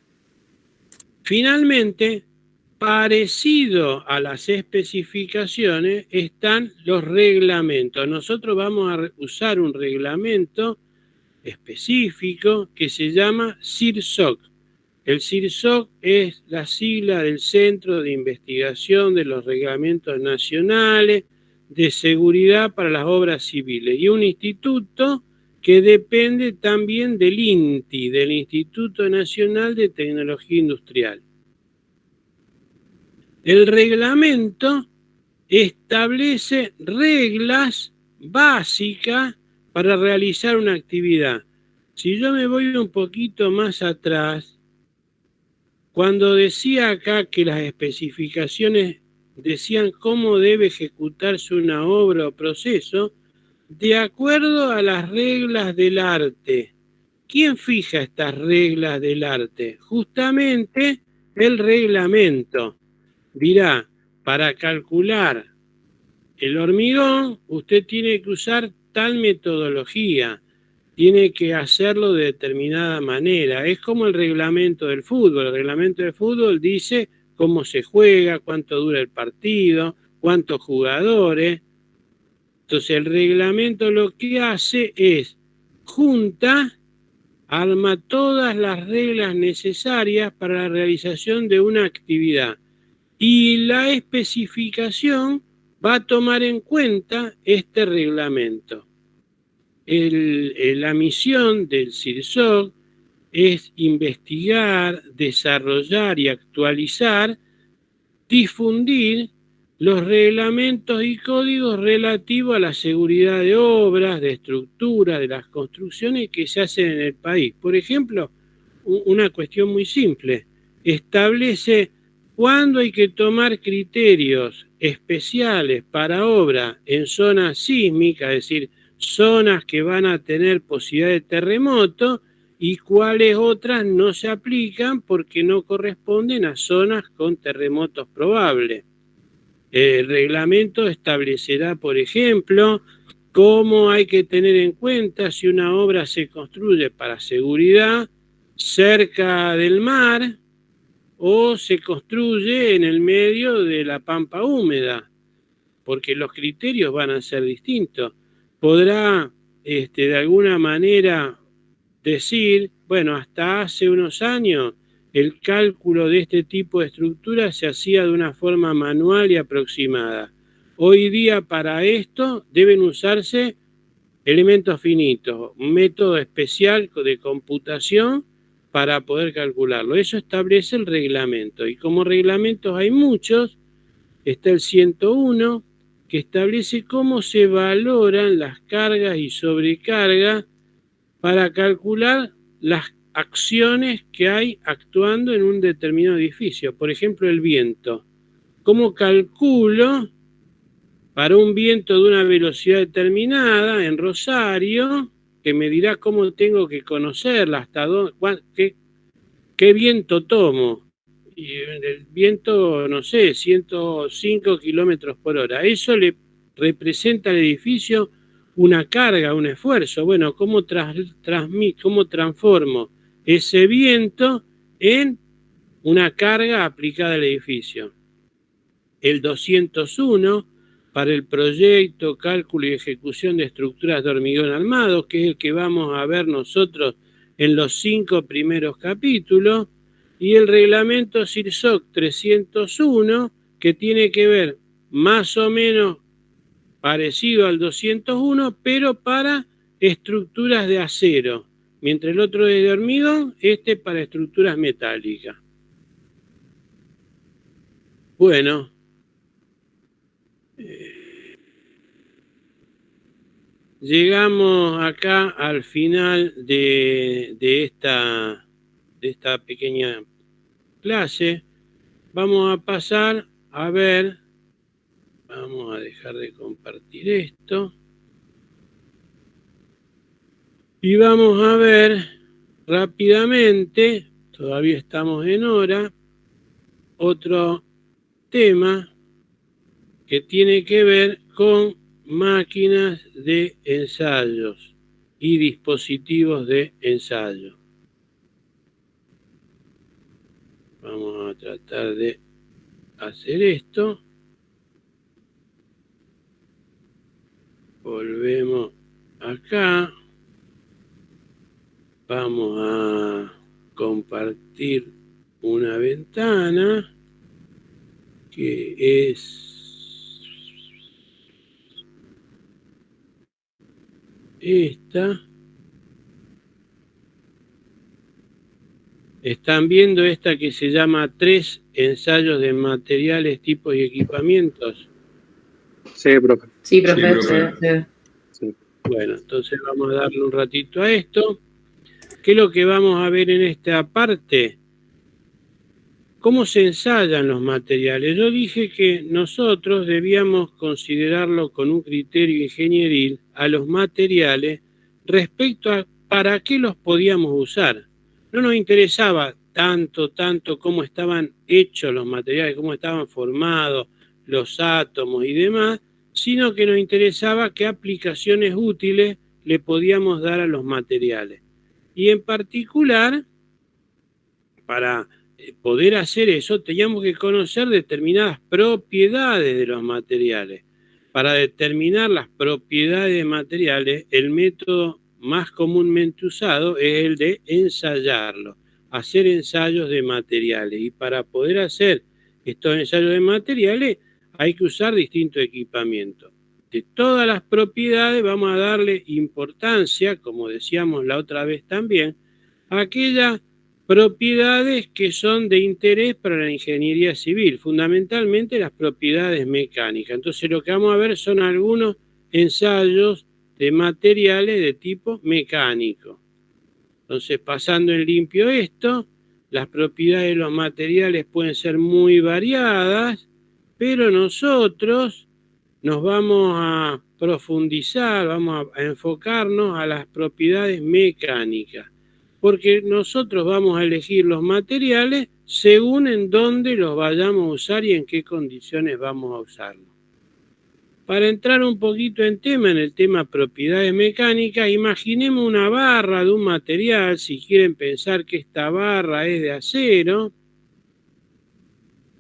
Finalmente, parecido a las especificaciones están los reglamentos. Nosotros vamos a usar un reglamento específico que se llama CIRSOC. El CIRSOC es la sigla del Centro de Investigación de los Reglamentos Nacionales de Seguridad para las Obras Civiles, y un instituto que depende también del INTI, del Instituto Nacional de Tecnología Industrial. El reglamento establece reglas básicas para realizar una actividad. Si yo me voy un poquito más atrás, cuando decía acá que las especificaciones decían cómo debe ejecutarse una obra o proceso, de acuerdo a las reglas del arte. ¿Quién fija estas reglas del arte? Justamente el reglamento. Dirá, para calcular el hormigón, usted tiene que usar tal metodología, tiene que hacerlo de determinada manera. Es como el reglamento del fútbol. El reglamento del fútbol dice cómo se juega, cuánto dura el partido, cuántos jugadores. Entonces el reglamento lo que hace es junta, arma todas las reglas necesarias para la realización de una actividad. Y la especificación va a tomar en cuenta este reglamento. La misión del CIRSOC es investigar, desarrollar y actualizar, difundir los reglamentos y códigos relativos a la seguridad de obras, de estructuras, de las construcciones que se hacen en el país. Por ejemplo, una cuestión muy simple, establece cuándo hay que tomar criterios especiales para obra en zonas sísmicas, es decir, zonas que van a tener posibilidad de terremoto, y cuáles otras no se aplican porque no corresponden a zonas con terremotos probables. El reglamento establecerá, por ejemplo, cómo hay que tener en cuenta si una obra se construye para seguridad cerca del mar o se construye en el medio de la pampa húmeda, porque los criterios van a ser distintos. Podrá, de alguna manera, decir, bueno, hasta hace unos años el cálculo de este tipo de estructuras se hacía de una forma manual y aproximada. Hoy día para esto deben usarse elementos finitos, un método especial de computación para poder calcularlo. Eso establece el reglamento. Y como reglamentos hay muchos, está el 101, que establece cómo se valoran las cargas y sobrecargas para calcular las acciones que hay actuando en un determinado edificio. Por ejemplo, el viento. ¿Cómo calculo para un viento de una velocidad determinada en Rosario, que me dirá cómo tengo que conocerla, hasta dónde, qué viento tomo? Y el viento, no sé, 105 kilómetros por hora. Eso le representa al edificio una carga, un esfuerzo. Bueno, ¿cómo transformo ese viento en una carga aplicada al edificio? El 201, para el proyecto, cálculo y ejecución de estructuras de hormigón armado, que es el que vamos a ver nosotros en los 5 primeros capítulos, y el reglamento CIRSOC 301, que tiene que ver más o menos parecido al 201, pero para estructuras de acero, mientras el otro es de hormigón, este para estructuras metálicas. Bueno, llegamos acá al final de esta pequeña clase. Vamos a pasar a ver, vamos a dejar de compartir esto, y vamos a ver rápidamente, todavía estamos en hora, otro tema que tiene que ver con máquinas de ensayos y dispositivos de ensayo. Vamos a tratar de hacer esto. Volvemos acá. Vamos a compartir una ventana que es esta. Están viendo esta que se llama 3 ensayos de materiales, tipos y equipamientos. Sí, profe. Sí, profe. Sí, profe. Sí. Bueno, entonces vamos a darle un ratito a esto. ¿Qué es lo que vamos a ver en esta parte? ¿Cómo se ensayan los materiales? Yo dije que nosotros debíamos considerarlo con un criterio ingenieril a los materiales respecto a para qué los podíamos usar. No nos interesaba tanto cómo estaban hechos los materiales, cómo estaban formados los átomos y demás, sino que nos interesaba qué aplicaciones útiles le podíamos dar a los materiales. Y en particular, para poder hacer eso, teníamos que conocer determinadas propiedades de los materiales. Para determinar las propiedades de materiales, el método más comúnmente usado es el de ensayarlo, hacer ensayos de materiales. Y para poder hacer estos ensayos de materiales hay que usar distintos equipamientos. De todas las propiedades vamos a darle importancia, como decíamos la otra vez también, a aquellas propiedades que son de interés para la ingeniería civil, fundamentalmente las propiedades mecánicas. Entonces lo que vamos a ver son algunos ensayos de materiales de tipo mecánico. Entonces, pasando en limpio esto, las propiedades de los materiales pueden ser muy variadas, pero nosotros nos vamos a profundizar, vamos a enfocarnos a las propiedades mecánicas, porque nosotros vamos a elegir los materiales según en dónde los vayamos a usar y en qué condiciones vamos a usarlos. Para entrar un poquito en el tema propiedades mecánicas, imaginemos una barra de un material, si quieren pensar que esta barra es de acero,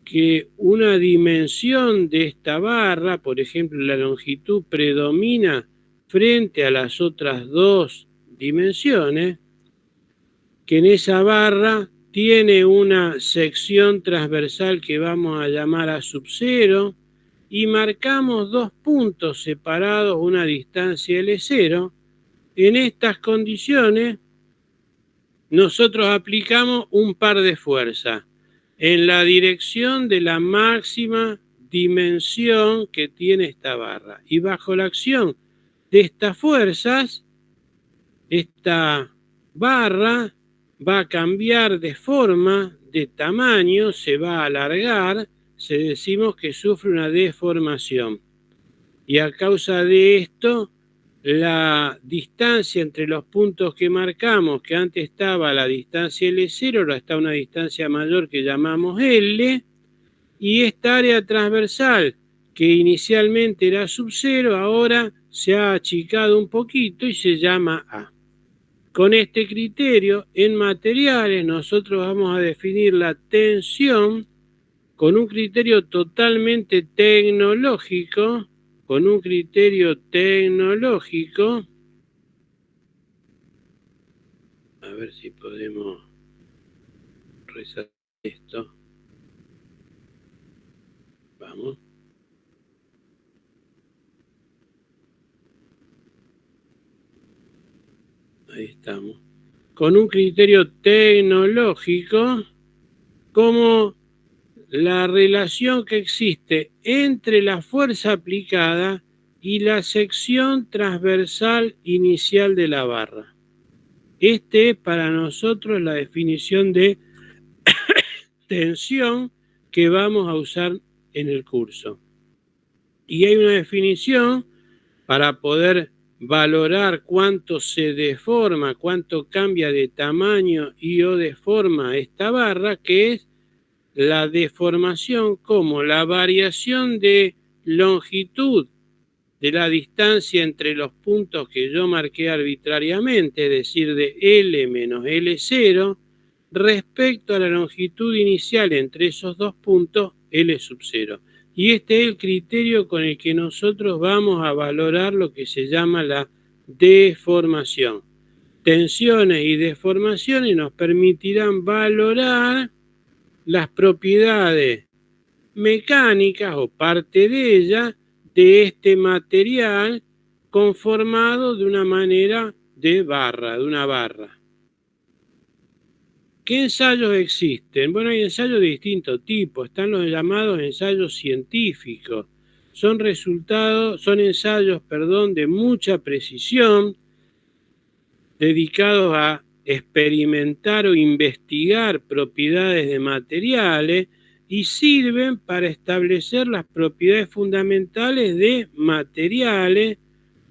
que una dimensión de esta barra, por ejemplo la longitud, predomina frente a las otras dos dimensiones, que en esa barra tiene una sección transversal que vamos a llamar A sub 0, y marcamos dos puntos separados, una distancia L0. En estas condiciones, nosotros aplicamos un par de fuerzas en la dirección de la máxima dimensión que tiene esta barra. Y bajo la acción de estas fuerzas, esta barra va a cambiar de forma, de tamaño, se va a alargar, decimos que sufre una deformación. Y a causa de esto, la distancia entre los puntos que marcamos, que antes estaba a la distancia L0, ahora está a una distancia mayor que llamamos L, y esta área transversal, que inicialmente era sub 0, ahora se ha achicado un poquito y se llama A. Con este criterio, en materiales, nosotros vamos a definir la tensión con un criterio totalmente tecnológico, a A ver si podemos resaltar esto. Vamos. Ahí estamos. Con un criterio tecnológico, como la relación que existe entre la fuerza aplicada y la sección transversal inicial de la barra. Este es para nosotros la definición de tensión que vamos a usar en el curso. Y hay una definición para poder valorar cuánto se deforma, cuánto cambia de tamaño y o deforma esta barra, que es la deformación como la variación de longitud de la distancia entre los puntos que yo marqué arbitrariamente, es decir, de L menos L0, respecto a la longitud inicial entre esos dos puntos, L sub 0. Y este es el criterio con el que nosotros vamos a valorar lo que se llama la deformación. Tensiones y deformaciones nos permitirán valorar las propiedades mecánicas o parte de ellas de este material conformado de una manera de barra, de una barra. ¿Qué ensayos existen? Bueno, hay ensayos de distinto tipo. Están los llamados ensayos científicos. Son ensayos, de mucha precisión, dedicados a experimentar o investigar propiedades de materiales y sirven para establecer las propiedades fundamentales de materiales,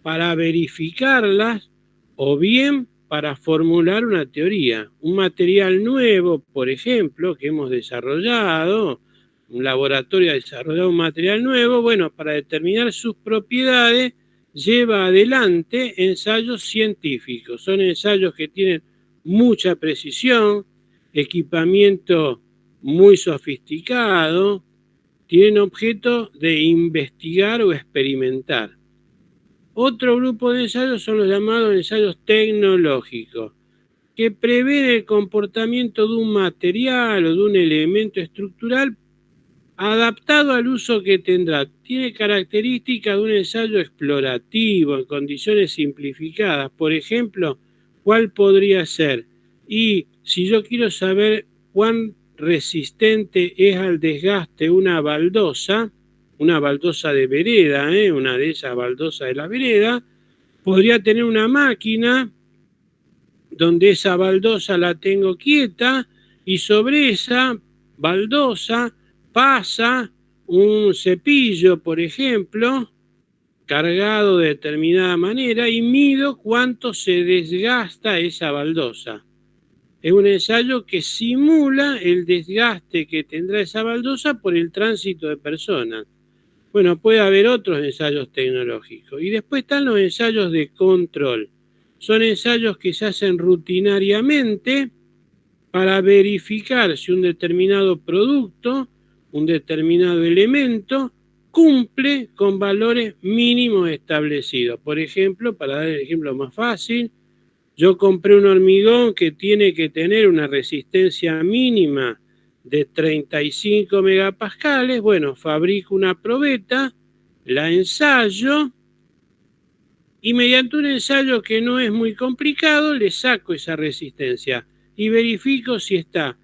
para verificarlas o bien para formular una teoría. Un material nuevo, por ejemplo, que hemos desarrollado, un laboratorio ha desarrollado un material nuevo, bueno, para determinar sus propiedades lleva adelante ensayos científicos. Son ensayos que tienen mucha precisión, equipamiento muy sofisticado, tienen objeto de investigar o experimentar. Otro grupo de ensayos son los llamados ensayos tecnológicos, que prevén el comportamiento de un material o de un elemento estructural adaptado al uso que tendrá. Tiene características de un ensayo explorativo en condiciones simplificadas. Por ejemplo, ¿cuál podría ser? Y si yo quiero saber cuán resistente es al desgaste una baldosa de vereda, una de esas baldosas de la vereda, podría tener una máquina donde esa baldosa la tengo quieta y sobre esa baldosa pasa un cepillo, por ejemplo, cargado de determinada manera y mido cuánto se desgasta esa baldosa. Es un ensayo que simula el desgaste que tendrá esa baldosa por el tránsito de personas. Bueno, puede haber otros ensayos tecnológicos. Y después están los ensayos de control. Son ensayos que se hacen rutinariamente para verificar si un determinado producto, un determinado elemento, cumple con valores mínimos establecidos. Por ejemplo, para dar el ejemplo más fácil, yo compré un hormigón que tiene que tener una resistencia mínima de 35 megapascales. Bueno, fabrico una probeta, la ensayo y mediante un ensayo que no es muy complicado le saco esa resistencia y verifico si está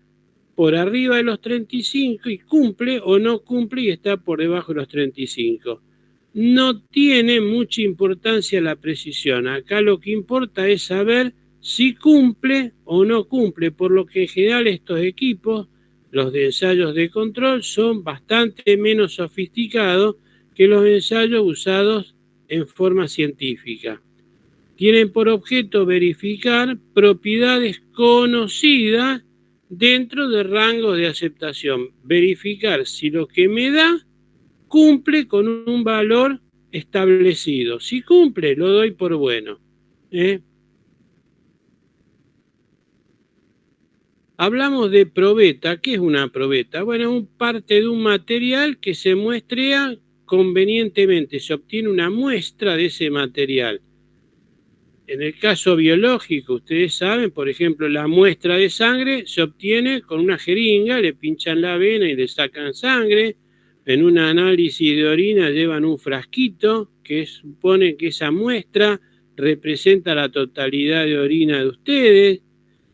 por arriba de los 35 y cumple o no cumple y está por debajo de los 35. No tiene mucha importancia la precisión. Acá lo que importa es saber si cumple o no cumple, por lo que en general estos equipos, los de ensayos de control, son bastante menos sofisticados que los ensayos usados en forma científica. Tienen por objeto verificar propiedades conocidas dentro de rangos de aceptación. Verificar si lo que me da cumple con un valor establecido. Si cumple, lo doy por bueno. Hablamos de probeta. ¿Qué es una probeta? Bueno, es parte de un material que se muestrea convenientemente. Se obtiene una muestra de ese material. En el caso biológico, ustedes saben, por ejemplo, la muestra de sangre se obtiene con una jeringa, le pinchan la vena y le sacan sangre. En un análisis de orina llevan un frasquito que supone que esa muestra representa la totalidad de orina de ustedes.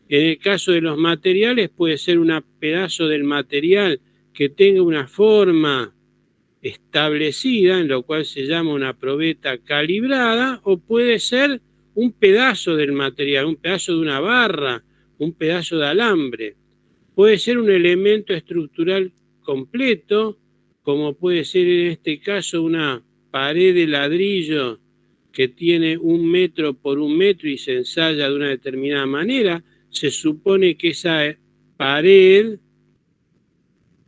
En el caso de los materiales puede ser un pedazo del material que tenga una forma establecida, en lo cual se llama una probeta calibrada, o puede ser un pedazo del material, un pedazo de una barra, un pedazo de alambre. Puede ser un elemento estructural completo, como puede ser en este caso una pared de ladrillo que tiene 1 metro por 1 metro y se ensaya de una determinada manera. Se supone que esa pared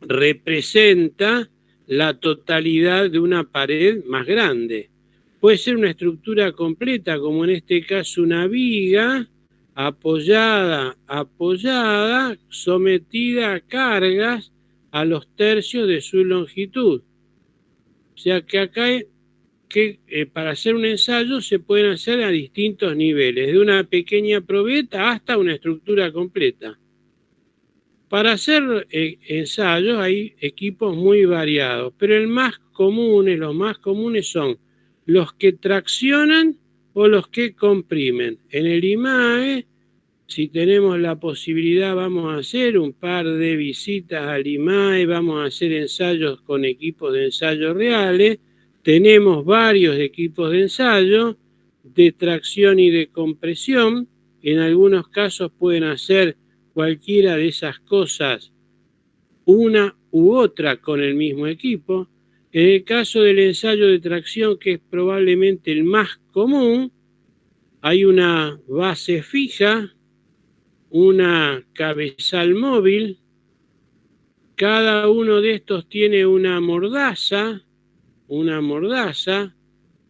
representa la totalidad de una pared más grande. Puede ser una estructura completa, como en este caso una viga apoyada, sometida a cargas a los tercios de su longitud. O sea que acá para hacer un ensayo se pueden hacer a distintos niveles, de una pequeña probeta hasta una estructura completa. Para hacer ensayos hay equipos muy variados, pero los más comunes son los que traccionan o los que comprimen. En el IMAE, si tenemos la posibilidad, vamos a hacer un par de visitas al IMAE, vamos a hacer ensayos con equipos de ensayo reales. Tenemos varios equipos de ensayo, de tracción y de compresión. En algunos casos pueden hacer cualquiera de esas cosas, una u otra con el mismo equipo. En el caso del ensayo de tracción, que es probablemente el más común, hay una base fija, una cabezal móvil. Cada uno de estos tiene una mordaza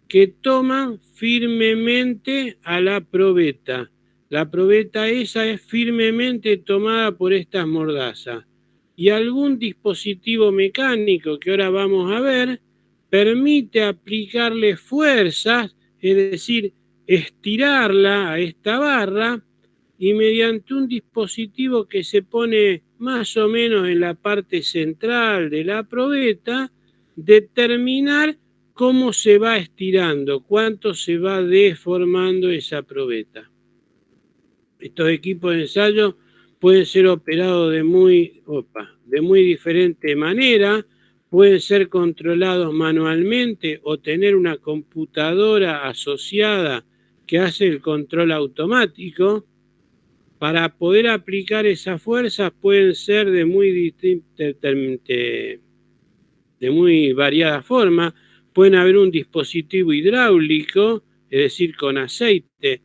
que toma firmemente a la probeta. La probeta esa es firmemente tomada por estas mordazas. Y algún dispositivo mecánico que ahora vamos a ver permite aplicarle fuerzas, es decir, estirarla a esta barra, y mediante un dispositivo que se pone más o menos en la parte central de la probeta, determinar cómo se va estirando, cuánto se va deformando esa probeta. Estos equipos de ensayo pueden ser operados de muy diferente manera, pueden ser controlados manualmente o tener una computadora asociada que hace el control automático. Para poder aplicar esas fuerzas pueden ser de muy variada forma. Pueden haber un dispositivo hidráulico, es decir, con aceite,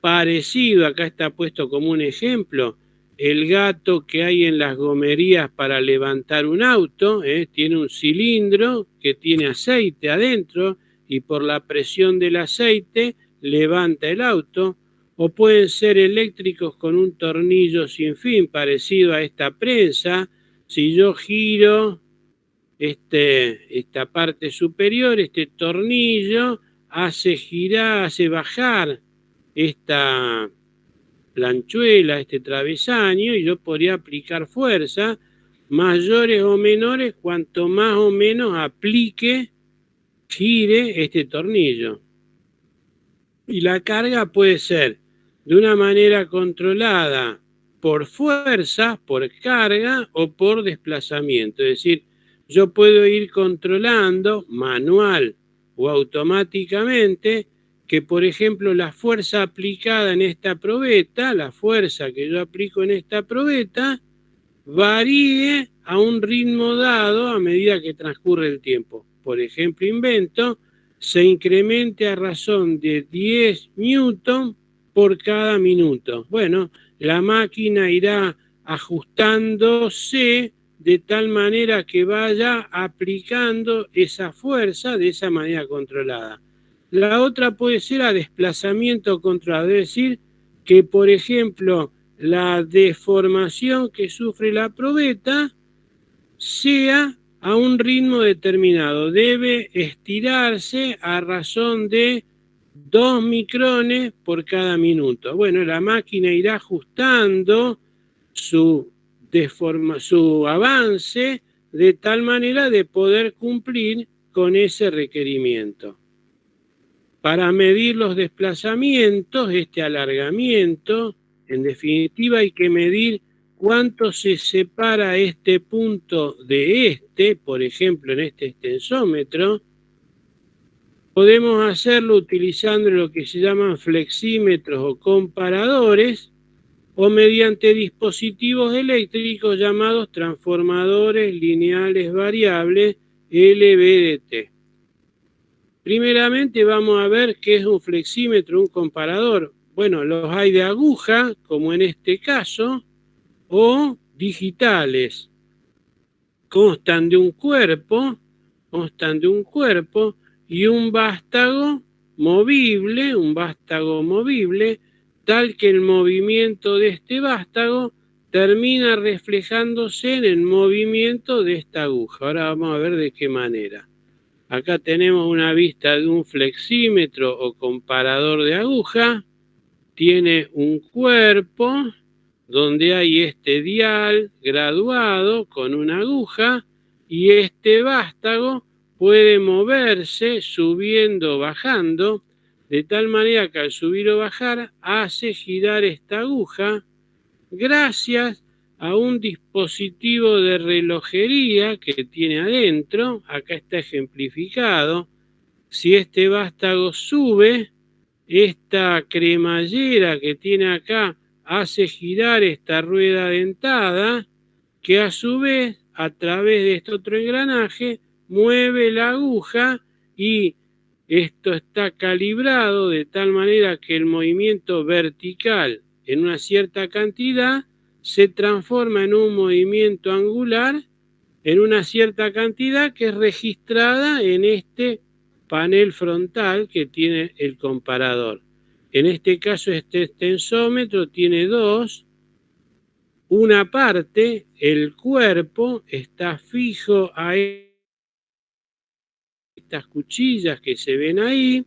parecido, acá está puesto como un ejemplo, el gato que hay en las gomerías para levantar un auto, tiene un cilindro que tiene aceite adentro y por la presión del aceite levanta el auto. O pueden ser eléctricos con un tornillo sin fin, parecido a esta prensa. Si yo giro esta parte superior, este tornillo hace bajar esta planchuela, este travesaño, y yo podría aplicar fuerza mayores o menores cuanto más o menos gire este tornillo. Y la carga puede ser de una manera controlada por fuerza, por carga o por desplazamiento. Es decir, yo puedo ir controlando manual o automáticamente que, por ejemplo, la fuerza aplicada en esta probeta, la fuerza que yo aplico en esta probeta, varíe a un ritmo dado a medida que transcurre el tiempo. Por ejemplo, se incremente a razón de 10 newton por cada minuto. Bueno, la máquina irá ajustándose de tal manera que vaya aplicando esa fuerza de esa manera controlada. La otra puede ser a desplazamiento controlado, es decir, que por ejemplo la deformación que sufre la probeta sea a un ritmo determinado, debe estirarse a razón de 2 micrones por cada minuto. Bueno, la máquina irá ajustando su avance de tal manera de poder cumplir con ese requerimiento. Para medir los desplazamientos, este alargamiento, en definitiva hay que medir cuánto se separa este punto de este, por ejemplo en este extensómetro. Podemos hacerlo utilizando lo que se llaman flexímetros o comparadores, o mediante dispositivos eléctricos llamados transformadores lineales variables, LVDT. Primeramente vamos a ver qué es un flexímetro, un comparador. Bueno, los hay de aguja, como en este caso, o digitales. Constan de un cuerpo y un vástago movible, tal que el movimiento de este vástago termina reflejándose en el movimiento de esta aguja. Ahora vamos a ver de qué manera. Acá tenemos una vista de un flexímetro o comparador de aguja. Tiene un cuerpo donde hay este dial graduado con una aguja y este vástago puede moverse subiendo o bajando, de tal manera que al subir o bajar hace girar esta aguja gracias a un dispositivo de relojería que tiene adentro. Acá está ejemplificado. Si este vástago sube, esta cremallera que tiene acá hace girar esta rueda dentada, que a su vez, a través de este otro engranaje, mueve la aguja, y esto está calibrado de tal manera que el movimiento vertical en una cierta cantidad se transforma en un movimiento angular en una cierta cantidad que es registrada en este panel frontal que tiene el comparador. En este caso, este extensómetro tiene dos. Una parte, el cuerpo, está fijo a estas cuchillas que se ven ahí,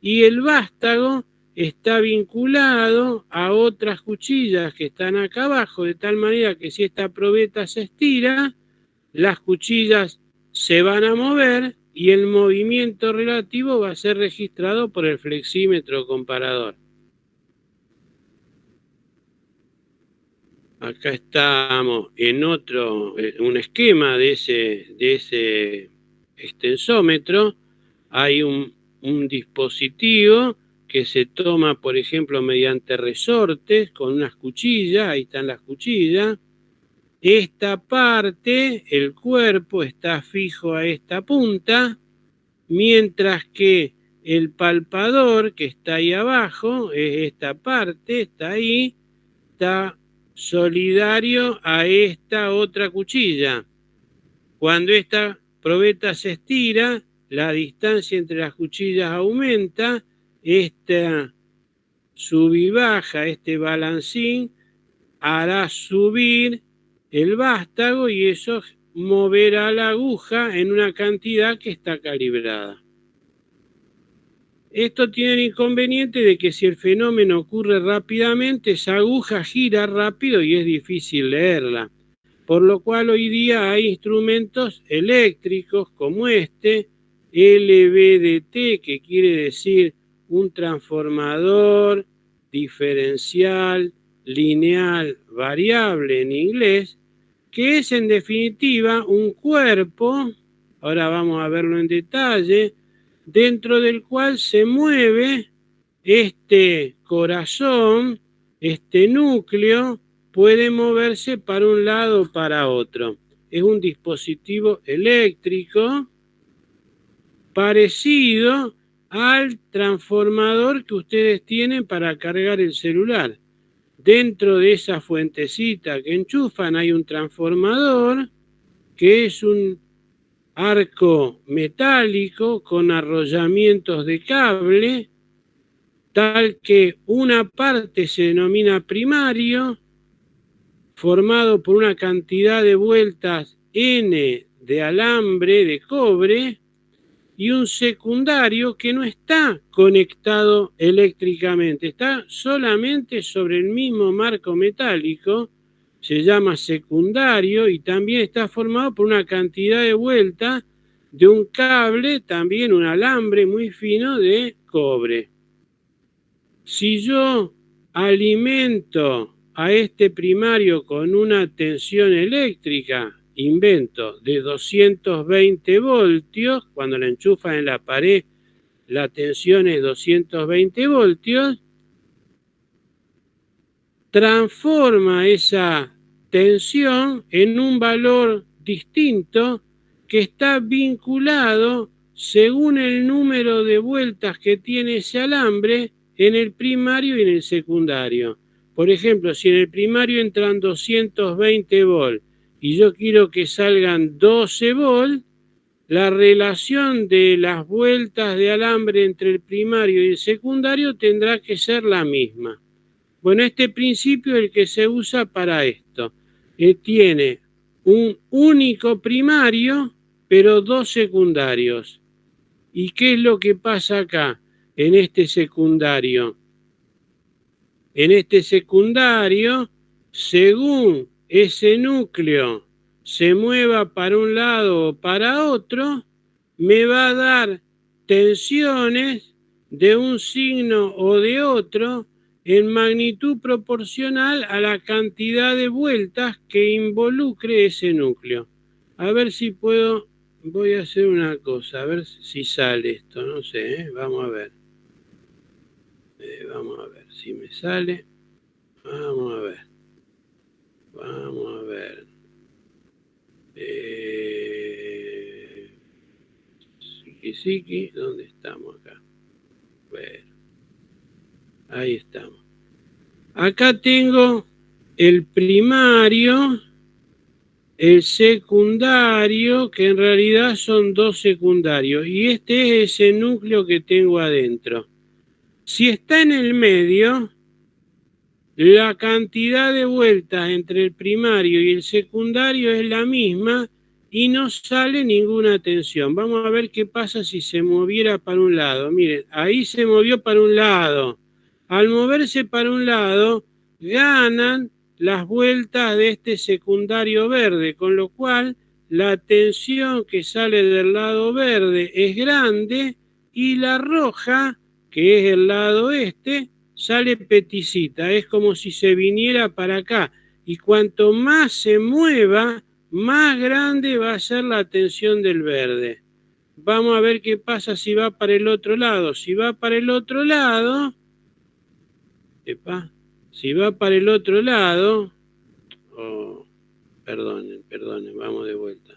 y el vástago está vinculado a otras cuchillas que están acá abajo, de tal manera que si esta probeta se estira, las cuchillas se van a mover y el movimiento relativo va a ser registrado por el flexímetro comparador. Acá estamos en un esquema de ese extensómetro. Hay un dispositivo que se toma, por ejemplo, mediante resortes con unas cuchillas. Ahí están las cuchillas. Esta parte, el cuerpo, está fijo a esta punta, mientras que el palpador, que está ahí abajo, es esta parte, está ahí, está solidario a esta otra cuchilla. Cuando esta probeta se estira, la distancia entre las cuchillas aumenta, esta sub y baja, este balancín, hará subir el vástago y eso moverá la aguja en una cantidad que está calibrada. Esto tiene el inconveniente de que si el fenómeno ocurre rápidamente, esa aguja gira rápido y es difícil leerla. Por lo cual hoy día hay instrumentos eléctricos como este, LVDT, que quiere decir un transformador diferencial lineal variable en inglés, que es en definitiva un cuerpo, ahora vamos a verlo en detalle, dentro del cual se mueve este corazón, este núcleo, puede moverse para un lado o para otro. Es un dispositivo eléctrico parecido al transformador que ustedes tienen para cargar el celular. Dentro de esa fuentecita que enchufan hay un transformador que es un arco metálico con arrollamientos de cable, tal que una parte se denomina primario, formado por una cantidad de vueltas N de alambre de cobre, y un secundario que no está conectado eléctricamente, está solamente sobre el mismo marco metálico, se llama secundario y también está formado por una cantidad de vueltas de un cable, también un alambre muy fino de cobre. Si yo alimento a este primario con una tensión eléctrica, invento, de 220 voltios, cuando la enchufan en la pared, la tensión es 220 voltios, transforma esa tensión en un valor distinto que está vinculado según el número de vueltas que tiene ese alambre en el primario y en el secundario. Por ejemplo, si en el primario entran 220 volts y yo quiero que salgan 12 volts, la relación de las vueltas de alambre entre el primario y el secundario tendrá que ser la misma. Bueno, este principio es el que se usa para esto. Tiene un único primario, pero dos secundarios. ¿Y qué es lo que pasa acá, en este secundario? En este secundario, según ese núcleo se mueva para un lado o para otro, me va a dar tensiones de un signo o de otro en magnitud proporcional a la cantidad de vueltas que involucre ese núcleo. A ver si puedo, voy a hacer una cosa, a ver si sale esto, no sé, vamos a ver. Vamos a ver si me sale. Vamos a ver. Vamos a ver. Siki, ¿dónde estamos acá? Bueno, ahí estamos. Acá tengo el primario, el secundario, que en realidad son dos secundarios. Y este es ese núcleo que tengo adentro. Si está en el medio, la cantidad de vueltas entre el primario y el secundario es la misma y no sale ninguna tensión. Vamos a ver qué pasa si se moviera para un lado. Miren, ahí se movió para un lado. Al moverse para un lado, ganan las vueltas de este secundario verde, con lo cual la tensión que sale del lado verde es grande y la roja, que es el lado este, sale peticita, es como si se viniera para acá. Y cuanto más se mueva, más grande va a ser la tensión del verde. Vamos a ver qué pasa si va para el otro lado. Si va para el otro lado, si va para el otro lado, perdonen, vamos de vuelta.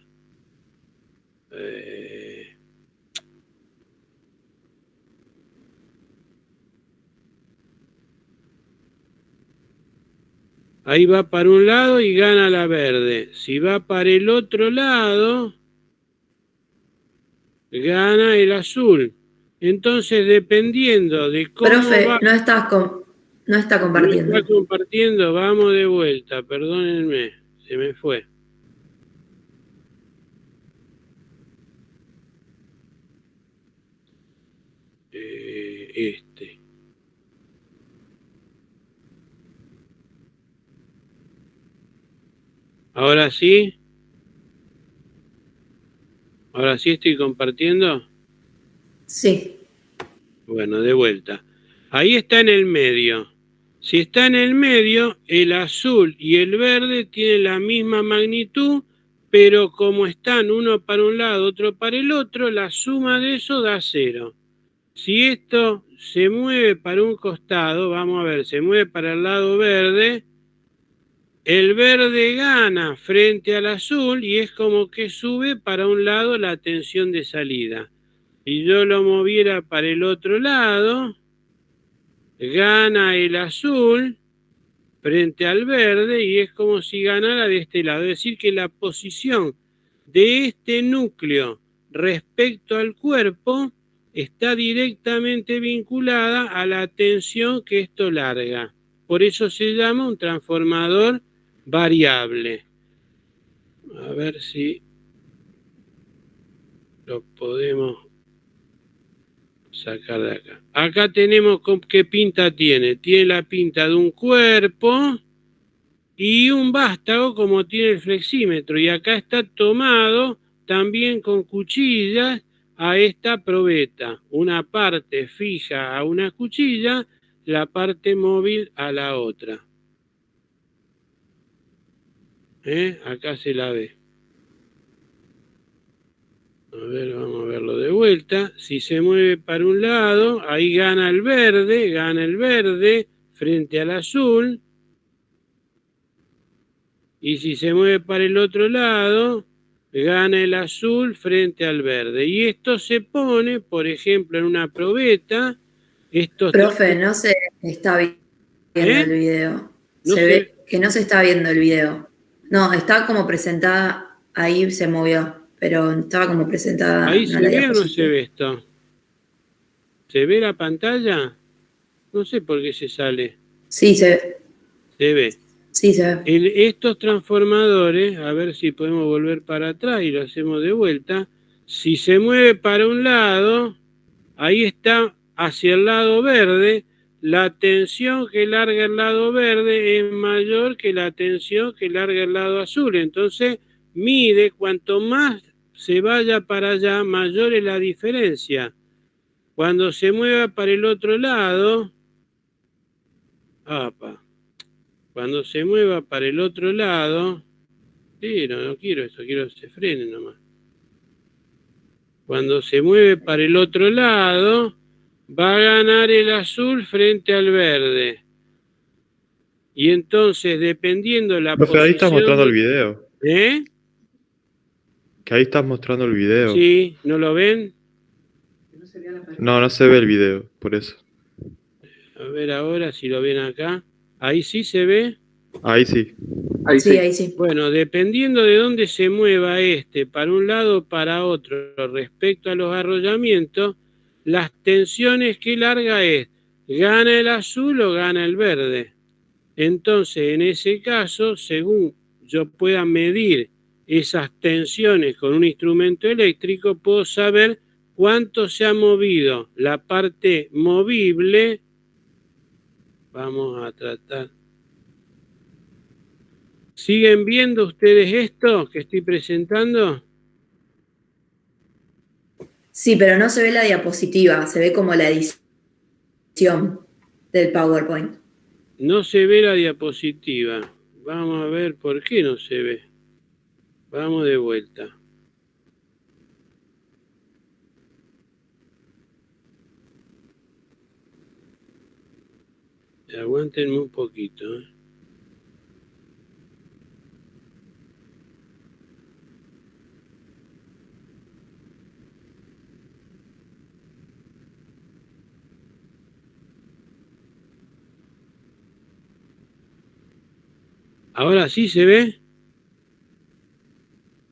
Ahí va para un lado y gana la verde. Si va para el otro lado, gana el azul. Entonces, dependiendo de cómo Profe, va... no está compartiendo. No está compartiendo, vamos de vuelta, perdónenme, se me fue. ¿Ahora sí? ¿Ahora sí estoy compartiendo? Sí. Bueno, de vuelta. Ahí está en el medio. Si está en el medio, el azul y el verde tienen la misma magnitud, pero como están uno para un lado, otro para el otro, la suma de eso da 0. Si esto se mueve para un costado, vamos a ver, se mueve para el lado verde, el verde gana frente al azul y es como que sube para un lado la tensión de salida. Si yo lo moviera para el otro lado, gana el azul frente al verde y es como si ganara de este lado. Es decir, que la posición de este núcleo respecto al cuerpo está directamente vinculada a la tensión que esto larga. Por eso se llama un transformador variable. A ver si lo podemos sacar de acá. Acá tenemos qué pinta tiene. Tiene la pinta de un cuerpo y un vástago como tiene el flexímetro. Y acá está tomado también con cuchillas a esta probeta. Una parte fija a una cuchilla, la parte móvil a la otra. Acá se la ve. A ver, vamos a verlo de vuelta. Si se mueve para un lado, ahí gana el verde frente al azul. Y si se mueve para el otro lado, gana el azul frente al verde. Y esto se pone, por ejemplo, en una probeta. Profe, no se está viendo el video. No Se ve que no se está viendo el video. No, está como presentada, ahí se movió, pero estaba como presentada. ¿Ahí se ve o no se ve esto? ¿Se ve la pantalla? No sé por qué se sale. Sí, se ve. Se ve. Sí, se ve. Estos transformadores, a ver si podemos volver para atrás y lo hacemos de vuelta. Si se mueve para un lado, ahí está hacia el lado verde. La tensión que larga el lado verde es mayor que la tensión que larga el lado azul. Entonces, mide, cuanto más se vaya para allá, mayor es la diferencia. Cuando se mueva para el otro lado, cuando se mueva para el otro lado, sí, no quiero eso, quiero que se frene nomás. Cuando se mueve para el otro lado, va a ganar el azul frente al verde. Y entonces, dependiendo de la posición... Ahí estás mostrando el video. ¿Eh? Que ahí estás mostrando el video. Sí, ¿no lo ven? No, no se ve el video, por eso. A ver ahora si lo ven acá. ¿Ahí sí se ve? Ahí sí. Ahí sí. Ahí sí. Bueno, dependiendo de dónde se mueva para un lado o para otro, respecto a los arrollamientos, las tensiones que larga es, ¿gana el azul o gana el verde? Entonces, en ese caso, según yo pueda medir esas tensiones con un instrumento eléctrico, puedo saber cuánto se ha movido la parte movible. Vamos a tratar. ¿Siguen viendo ustedes esto que estoy presentando? Sí, pero no se ve la diapositiva, se ve como la edición del PowerPoint. No se ve la diapositiva. Vamos a ver por qué no se ve. Vamos de vuelta. Aguántenme un poquito. ¿Ahora sí se ve?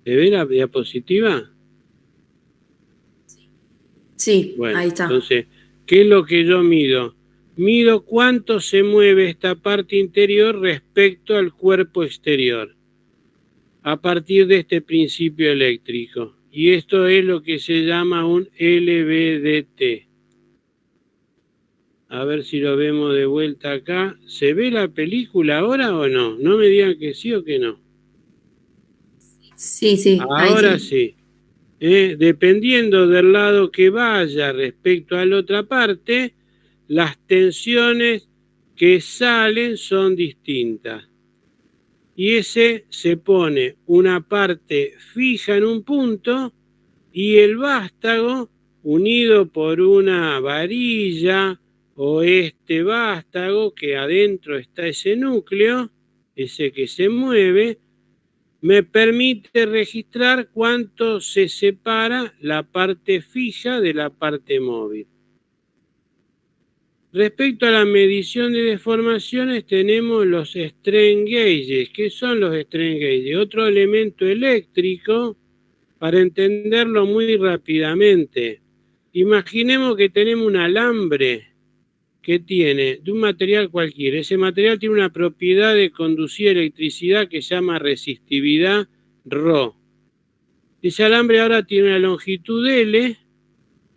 ¿Se ve la diapositiva? Sí, bueno, ahí está. Entonces, ¿qué es lo que yo mido? Mido cuánto se mueve esta parte interior respecto al cuerpo exterior, a partir de este principio eléctrico. Y esto es lo que se llama un LVDT. A ver si lo vemos de vuelta acá. ¿Se ve la película ahora o no? No me digan que sí o que no. Sí, sí. Ahora sí. Dependiendo del lado que vaya respecto a la otra parte, las tensiones que salen son distintas. Y ese se pone una parte fija en un punto y el vástago unido por una varilla o este vástago que adentro está ese núcleo, ese que se mueve, me permite registrar cuánto se separa la parte fija de la parte móvil. Respecto a la medición de deformaciones tenemos los strain gauges. ¿Qué son los strain gauges? Otro elemento eléctrico para entenderlo muy rápidamente. Imaginemos que tenemos un alambre que tiene de un material cualquiera. Ese material tiene una propiedad de conducir electricidad que se llama resistividad ρ. Ese alambre ahora tiene una longitud L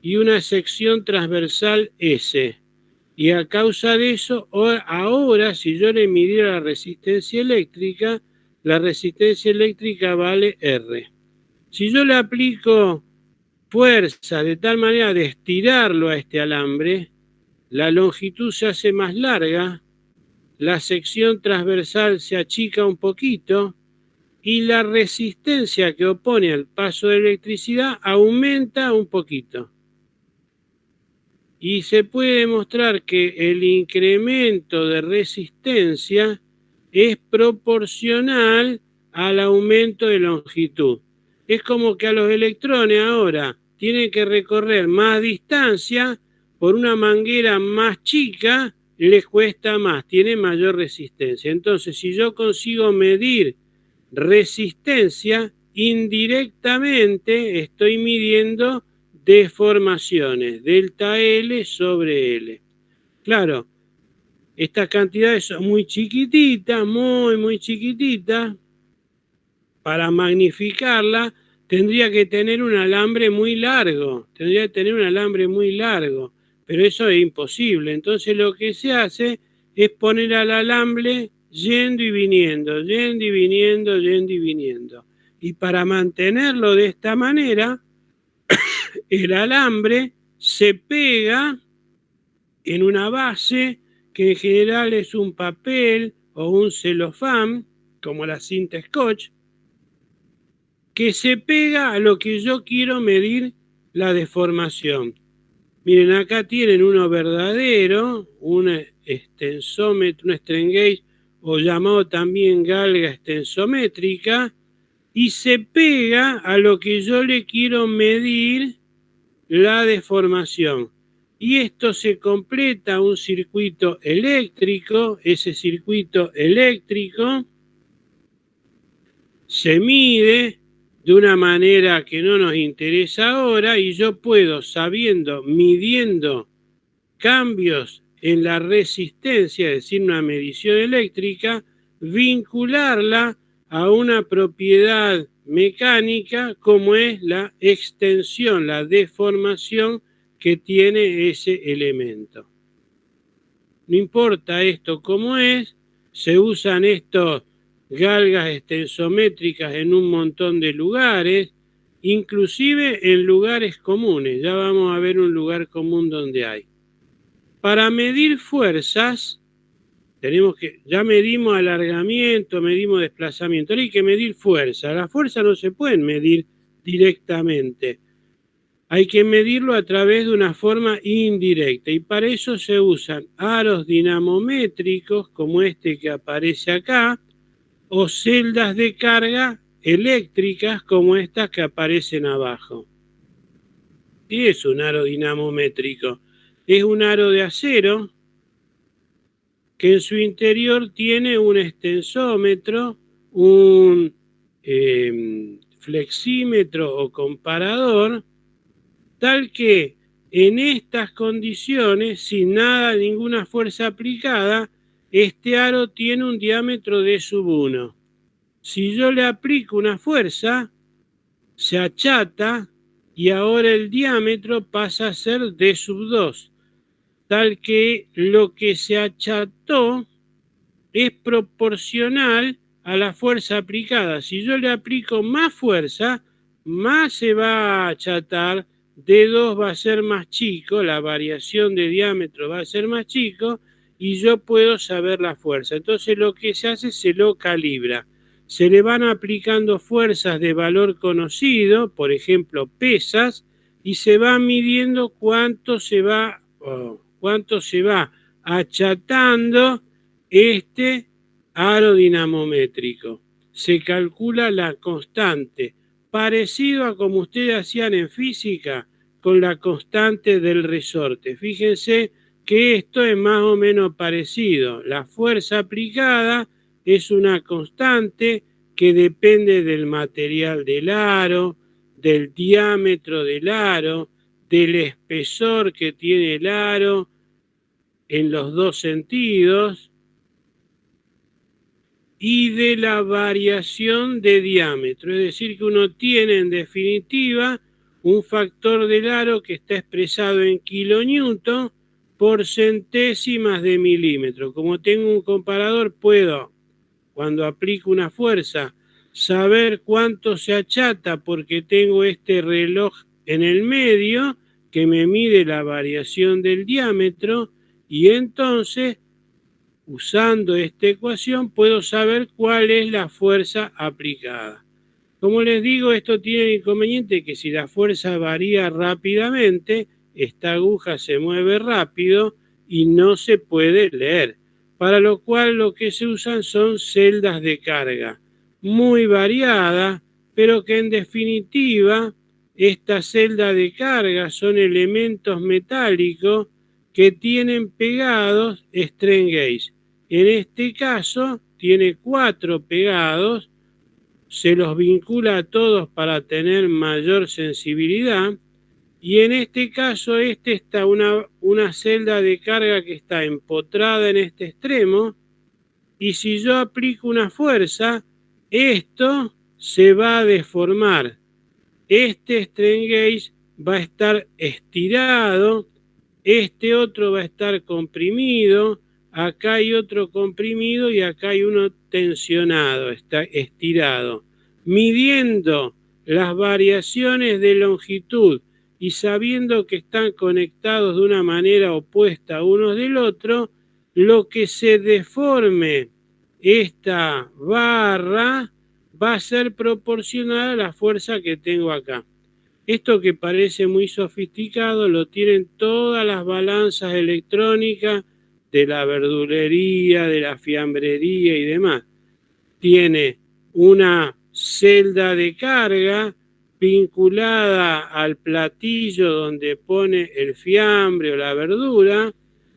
y una sección transversal S. Y a causa de eso, ahora si yo le midiera la resistencia eléctrica vale R. Si yo le aplico fuerza de tal manera de estirarlo a este alambre, la longitud se hace más larga, la sección transversal se achica un poquito y la resistencia que opone al paso de electricidad aumenta un poquito. Y se puede demostrar que el incremento de resistencia es proporcional al aumento de longitud. Es como que a los electrones ahora tienen que recorrer más distancia por una manguera más chica, les cuesta más, tiene mayor resistencia. Entonces, si yo consigo medir resistencia, indirectamente estoy midiendo deformaciones, delta L sobre L. Claro, estas cantidades son muy chiquititas, muy chiquititas. Para magnificarla tendría que tener un alambre muy largo, pero eso es imposible. Entonces lo que se hace es poner al alambre yendo y viniendo. Y para mantenerlo de esta manera, el alambre se pega en una base que en general es un papel o un celofán, como la cinta Scotch, que se pega a lo que yo quiero medir la deformación. Miren, acá tienen uno verdadero, un extensómetro, un strain gauge, o llamado también galga extensométrica, y se pega a lo que yo le quiero medir la deformación. Y esto se completa un circuito eléctrico, ese circuito eléctrico se mide de una manera que no nos interesa ahora y yo puedo, midiendo cambios en la resistencia, es decir, una medición eléctrica, vincularla a una propiedad mecánica como es la extensión, la deformación que tiene ese elemento. No importa esto cómo es, se usan estos galgas extensométricas en un montón de lugares, inclusive en lugares comunes. Ya vamos a ver un lugar común donde hay. Para medir fuerzas, ya medimos alargamiento, medimos desplazamiento, ahora hay que medir fuerza. Las fuerzas no se pueden medir directamente. Hay que medirlo a través de una forma indirecta y para eso se usan aros dinamométricos como este que aparece acá o celdas de carga eléctricas como estas que aparecen abajo. ¿Qué es un aro dinamométrico? Es un aro de acero que en su interior tiene un extensómetro, un flexímetro o comparador, tal que en estas condiciones, sin ninguna fuerza aplicada, este aro tiene un diámetro de sub 1. Si yo le aplico una fuerza, se achata y ahora el diámetro pasa a ser de sub 2, tal que lo que se acható es proporcional a la fuerza aplicada. Si yo le aplico más fuerza, más se va a achatar, D2 va a ser más chico, la variación de diámetro va a ser más chico y yo puedo saber la fuerza. Entonces lo que se hace se lo calibra. Se le van aplicando fuerzas de valor conocido, por ejemplo pesas, y se va midiendo cuánto se va achatando este aro dinamométrico. Se calcula la constante, parecido a como ustedes hacían en física con la constante del resorte. Fíjense que esto es más o menos parecido. La fuerza aplicada es una constante que depende del material del aro, del diámetro del aro, del espesor que tiene el aro en los dos sentidos y de la variación de diámetro. Es decir, que uno tiene en definitiva un factor del aro que está expresado en kilonewton por centésimas de milímetro. Como tengo un comparador, puedo, cuando aplico una fuerza, saber cuánto se achata porque tengo este reloj en el medio que me mide la variación del diámetro, y entonces, usando esta ecuación, puedo saber cuál es la fuerza aplicada. Como les digo, esto tiene el inconveniente que si la fuerza varía rápidamente, esta aguja se mueve rápido y no se puede leer, para lo cual lo que se usan son celdas de carga muy variadas, pero que en definitiva estas celdas de carga son elementos metálicos que tienen pegados strain gauge. En este caso tiene 4 pegados, se los vincula a todos para tener mayor sensibilidad, y en este caso está una celda de carga que está empotrada en este extremo, y si yo aplico una fuerza, esto se va a deformar. Este strain gauge va a estar estirado, este otro va a estar comprimido, acá hay otro comprimido y acá hay uno tensionado, está estirado. Midiendo las variaciones de longitud y sabiendo que están conectados de una manera opuesta unos del otro, lo que se deforme esta barra va a ser proporcional a la fuerza que tengo acá. Esto que parece muy sofisticado lo tienen todas las balanzas electrónicas de la verdulería, de la fiambrería y demás. Tiene una celda de carga vinculada al platillo donde pone el fiambre o la verdura,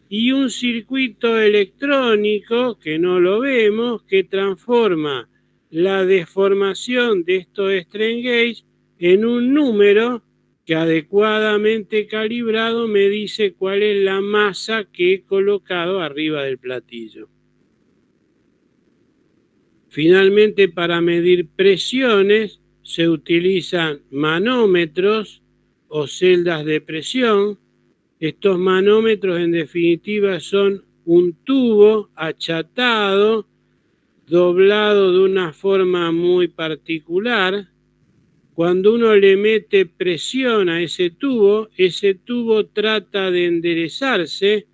y un circuito electrónico que no lo vemos, que transforma la deformación de estos strain gauge en un número que adecuadamente calibrado me dice cuál es la masa que he colocado arriba del platillo. Finalmente, para medir presiones se utilizan manómetros o celdas de presión. Estos manómetros en definitiva son un tubo achatado, doblado de una forma muy particular. Cuando uno le mete presión a ese tubo trata de enderezarse,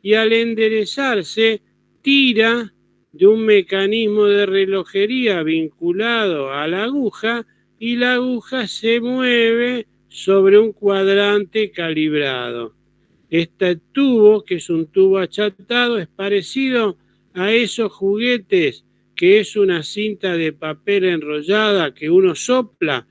y al enderezarse tira de un mecanismo de relojería vinculado a la aguja, y la aguja se mueve sobre un cuadrante calibrado. Este tubo, que es un tubo achatado, es parecido a esos juguetes que es una cinta de papel enrollada que uno sopla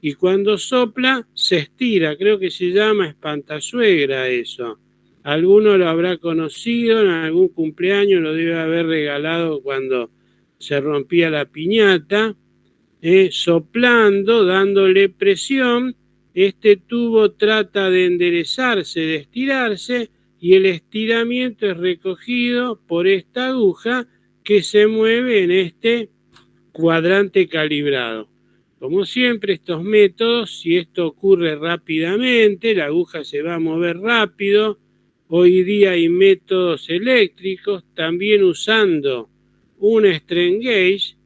y cuando sopla se estira. Creo que se llama espantasuegra eso. Alguno lo habrá conocido, en algún cumpleaños lo debe haber regalado cuando se rompía la piñata. Soplando, dándole presión, este tubo trata de enderezarse, de estirarse, y el estiramiento es recogido por esta aguja que se mueve en este cuadrante calibrado. Como siempre, estos métodos, si esto ocurre rápidamente, la aguja se va a mover rápido. Hoy día hay métodos eléctricos, también usando un strain gauge.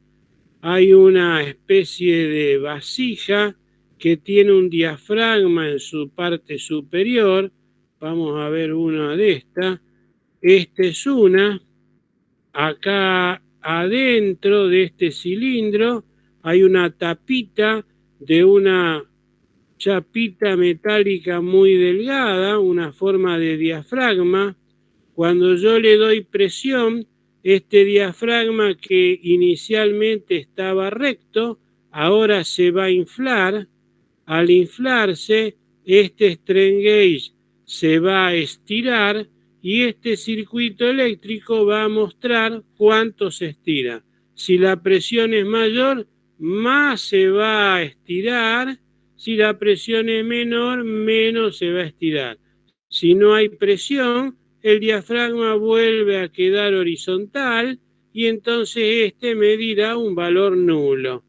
Hay una especie de vasija que tiene un diafragma en su parte superior. Vamos a ver una de estas. Esta es una. Acá adentro de este cilindro hay una tapita de una chapita metálica muy delgada, una forma de diafragma. Cuando yo le doy presión, este diafragma que inicialmente estaba recto, ahora se va a inflar. Al inflarse, este strain gauge se va a estirar y este circuito eléctrico va a mostrar cuánto se estira. Si la presión es mayor, más se va a estirar. Si la presión es menor, menos se va a estirar. Si no hay presión, el diafragma vuelve a quedar horizontal y entonces este medirá un valor nulo.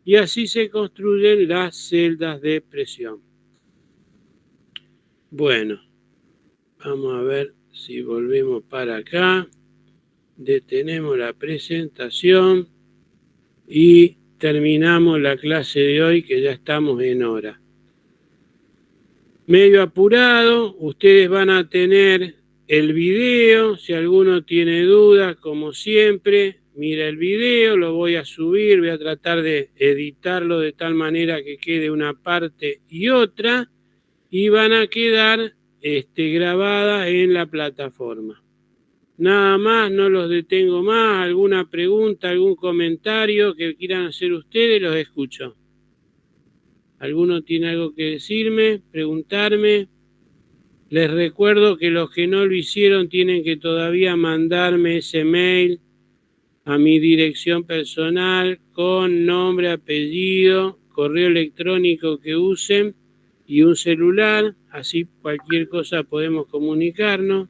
y así se construyen las celdas de presión. Bueno, vamos a ver si volvemos para acá, detenemos la presentación y terminamos la clase de hoy, que ya estamos en hora. Medio apurado, ustedes van a tener el video, si alguno tiene dudas, como siempre, mira el video, lo voy a subir, voy a tratar de editarlo de tal manera que quede una parte y otra, y van a quedar grabadas en la plataforma. Nada más, no los detengo más. ¿Alguna pregunta, algún comentario que quieran hacer ustedes? Los escucho. ¿Alguno tiene algo que decirme, preguntarme? Les recuerdo que los que no lo hicieron tienen que todavía mandarme ese mail a mi dirección personal con nombre, apellido, correo electrónico que usen y un celular. Así cualquier cosa podemos comunicarnos.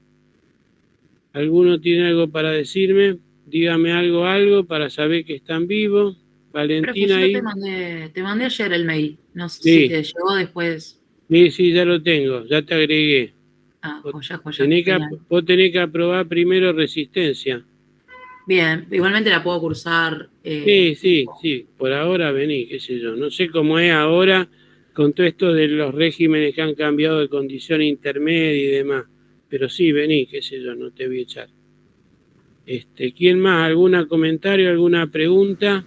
¿Alguno tiene algo para decirme? Dígame algo para saber que están vivos. Valentina, Profe, yo te mandé ayer el mail. No sé sí. si te llegó después. Sí, ya lo tengo, ya te agregué. Ah, joya. Vos tenés que aprobar primero resistencia. Bien, igualmente la puedo cursar. Sí, por ahora vení, qué sé yo. No sé cómo es ahora con todo esto de los regímenes que han cambiado de condición intermedia y demás. Pero sí, vení, qué sé yo, no te voy a echar. ¿Quién más? ¿Algún comentario, alguna pregunta?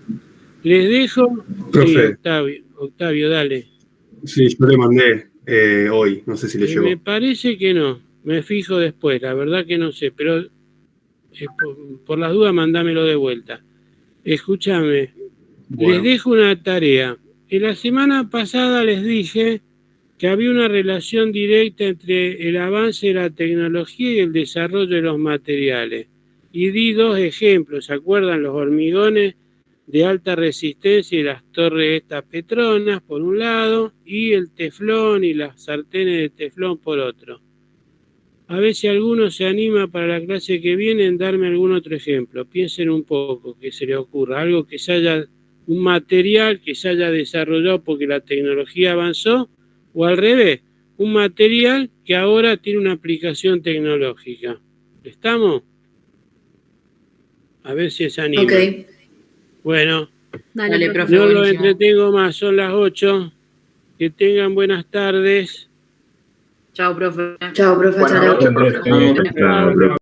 Les dejo. Profe. Sí, Octavio, dale. Sí, yo le mandé hoy, no sé si le llegó. Me parece que no, me fijo después, la verdad que no sé, pero por las dudas mandámelo de vuelta. Escúchame, Bueno. Les dejo una tarea. En la semana pasada les dije que había una relación directa entre el avance de la tecnología y el desarrollo de los materiales. Y di 2 ejemplos, ¿se acuerdan? Los hormigones de alta resistencia y las torres estas Petronas, por un lado, y el teflón y las sartenes de teflón por otro. A ver si alguno se anima para la clase que viene en darme algún otro ejemplo. Piensen un poco, que se le ocurra, algo que se haya, un material que se haya desarrollado porque la tecnología avanzó, o al revés, un material que ahora tiene una aplicación tecnológica. ¿Estamos? A ver si se anima. Ok. Bueno, Dale, profe, no los buenísimo. entretengo más, son las 8. Que tengan buenas tardes. Chao, profe. Chao, profe. Hasta luego. Chao, profe.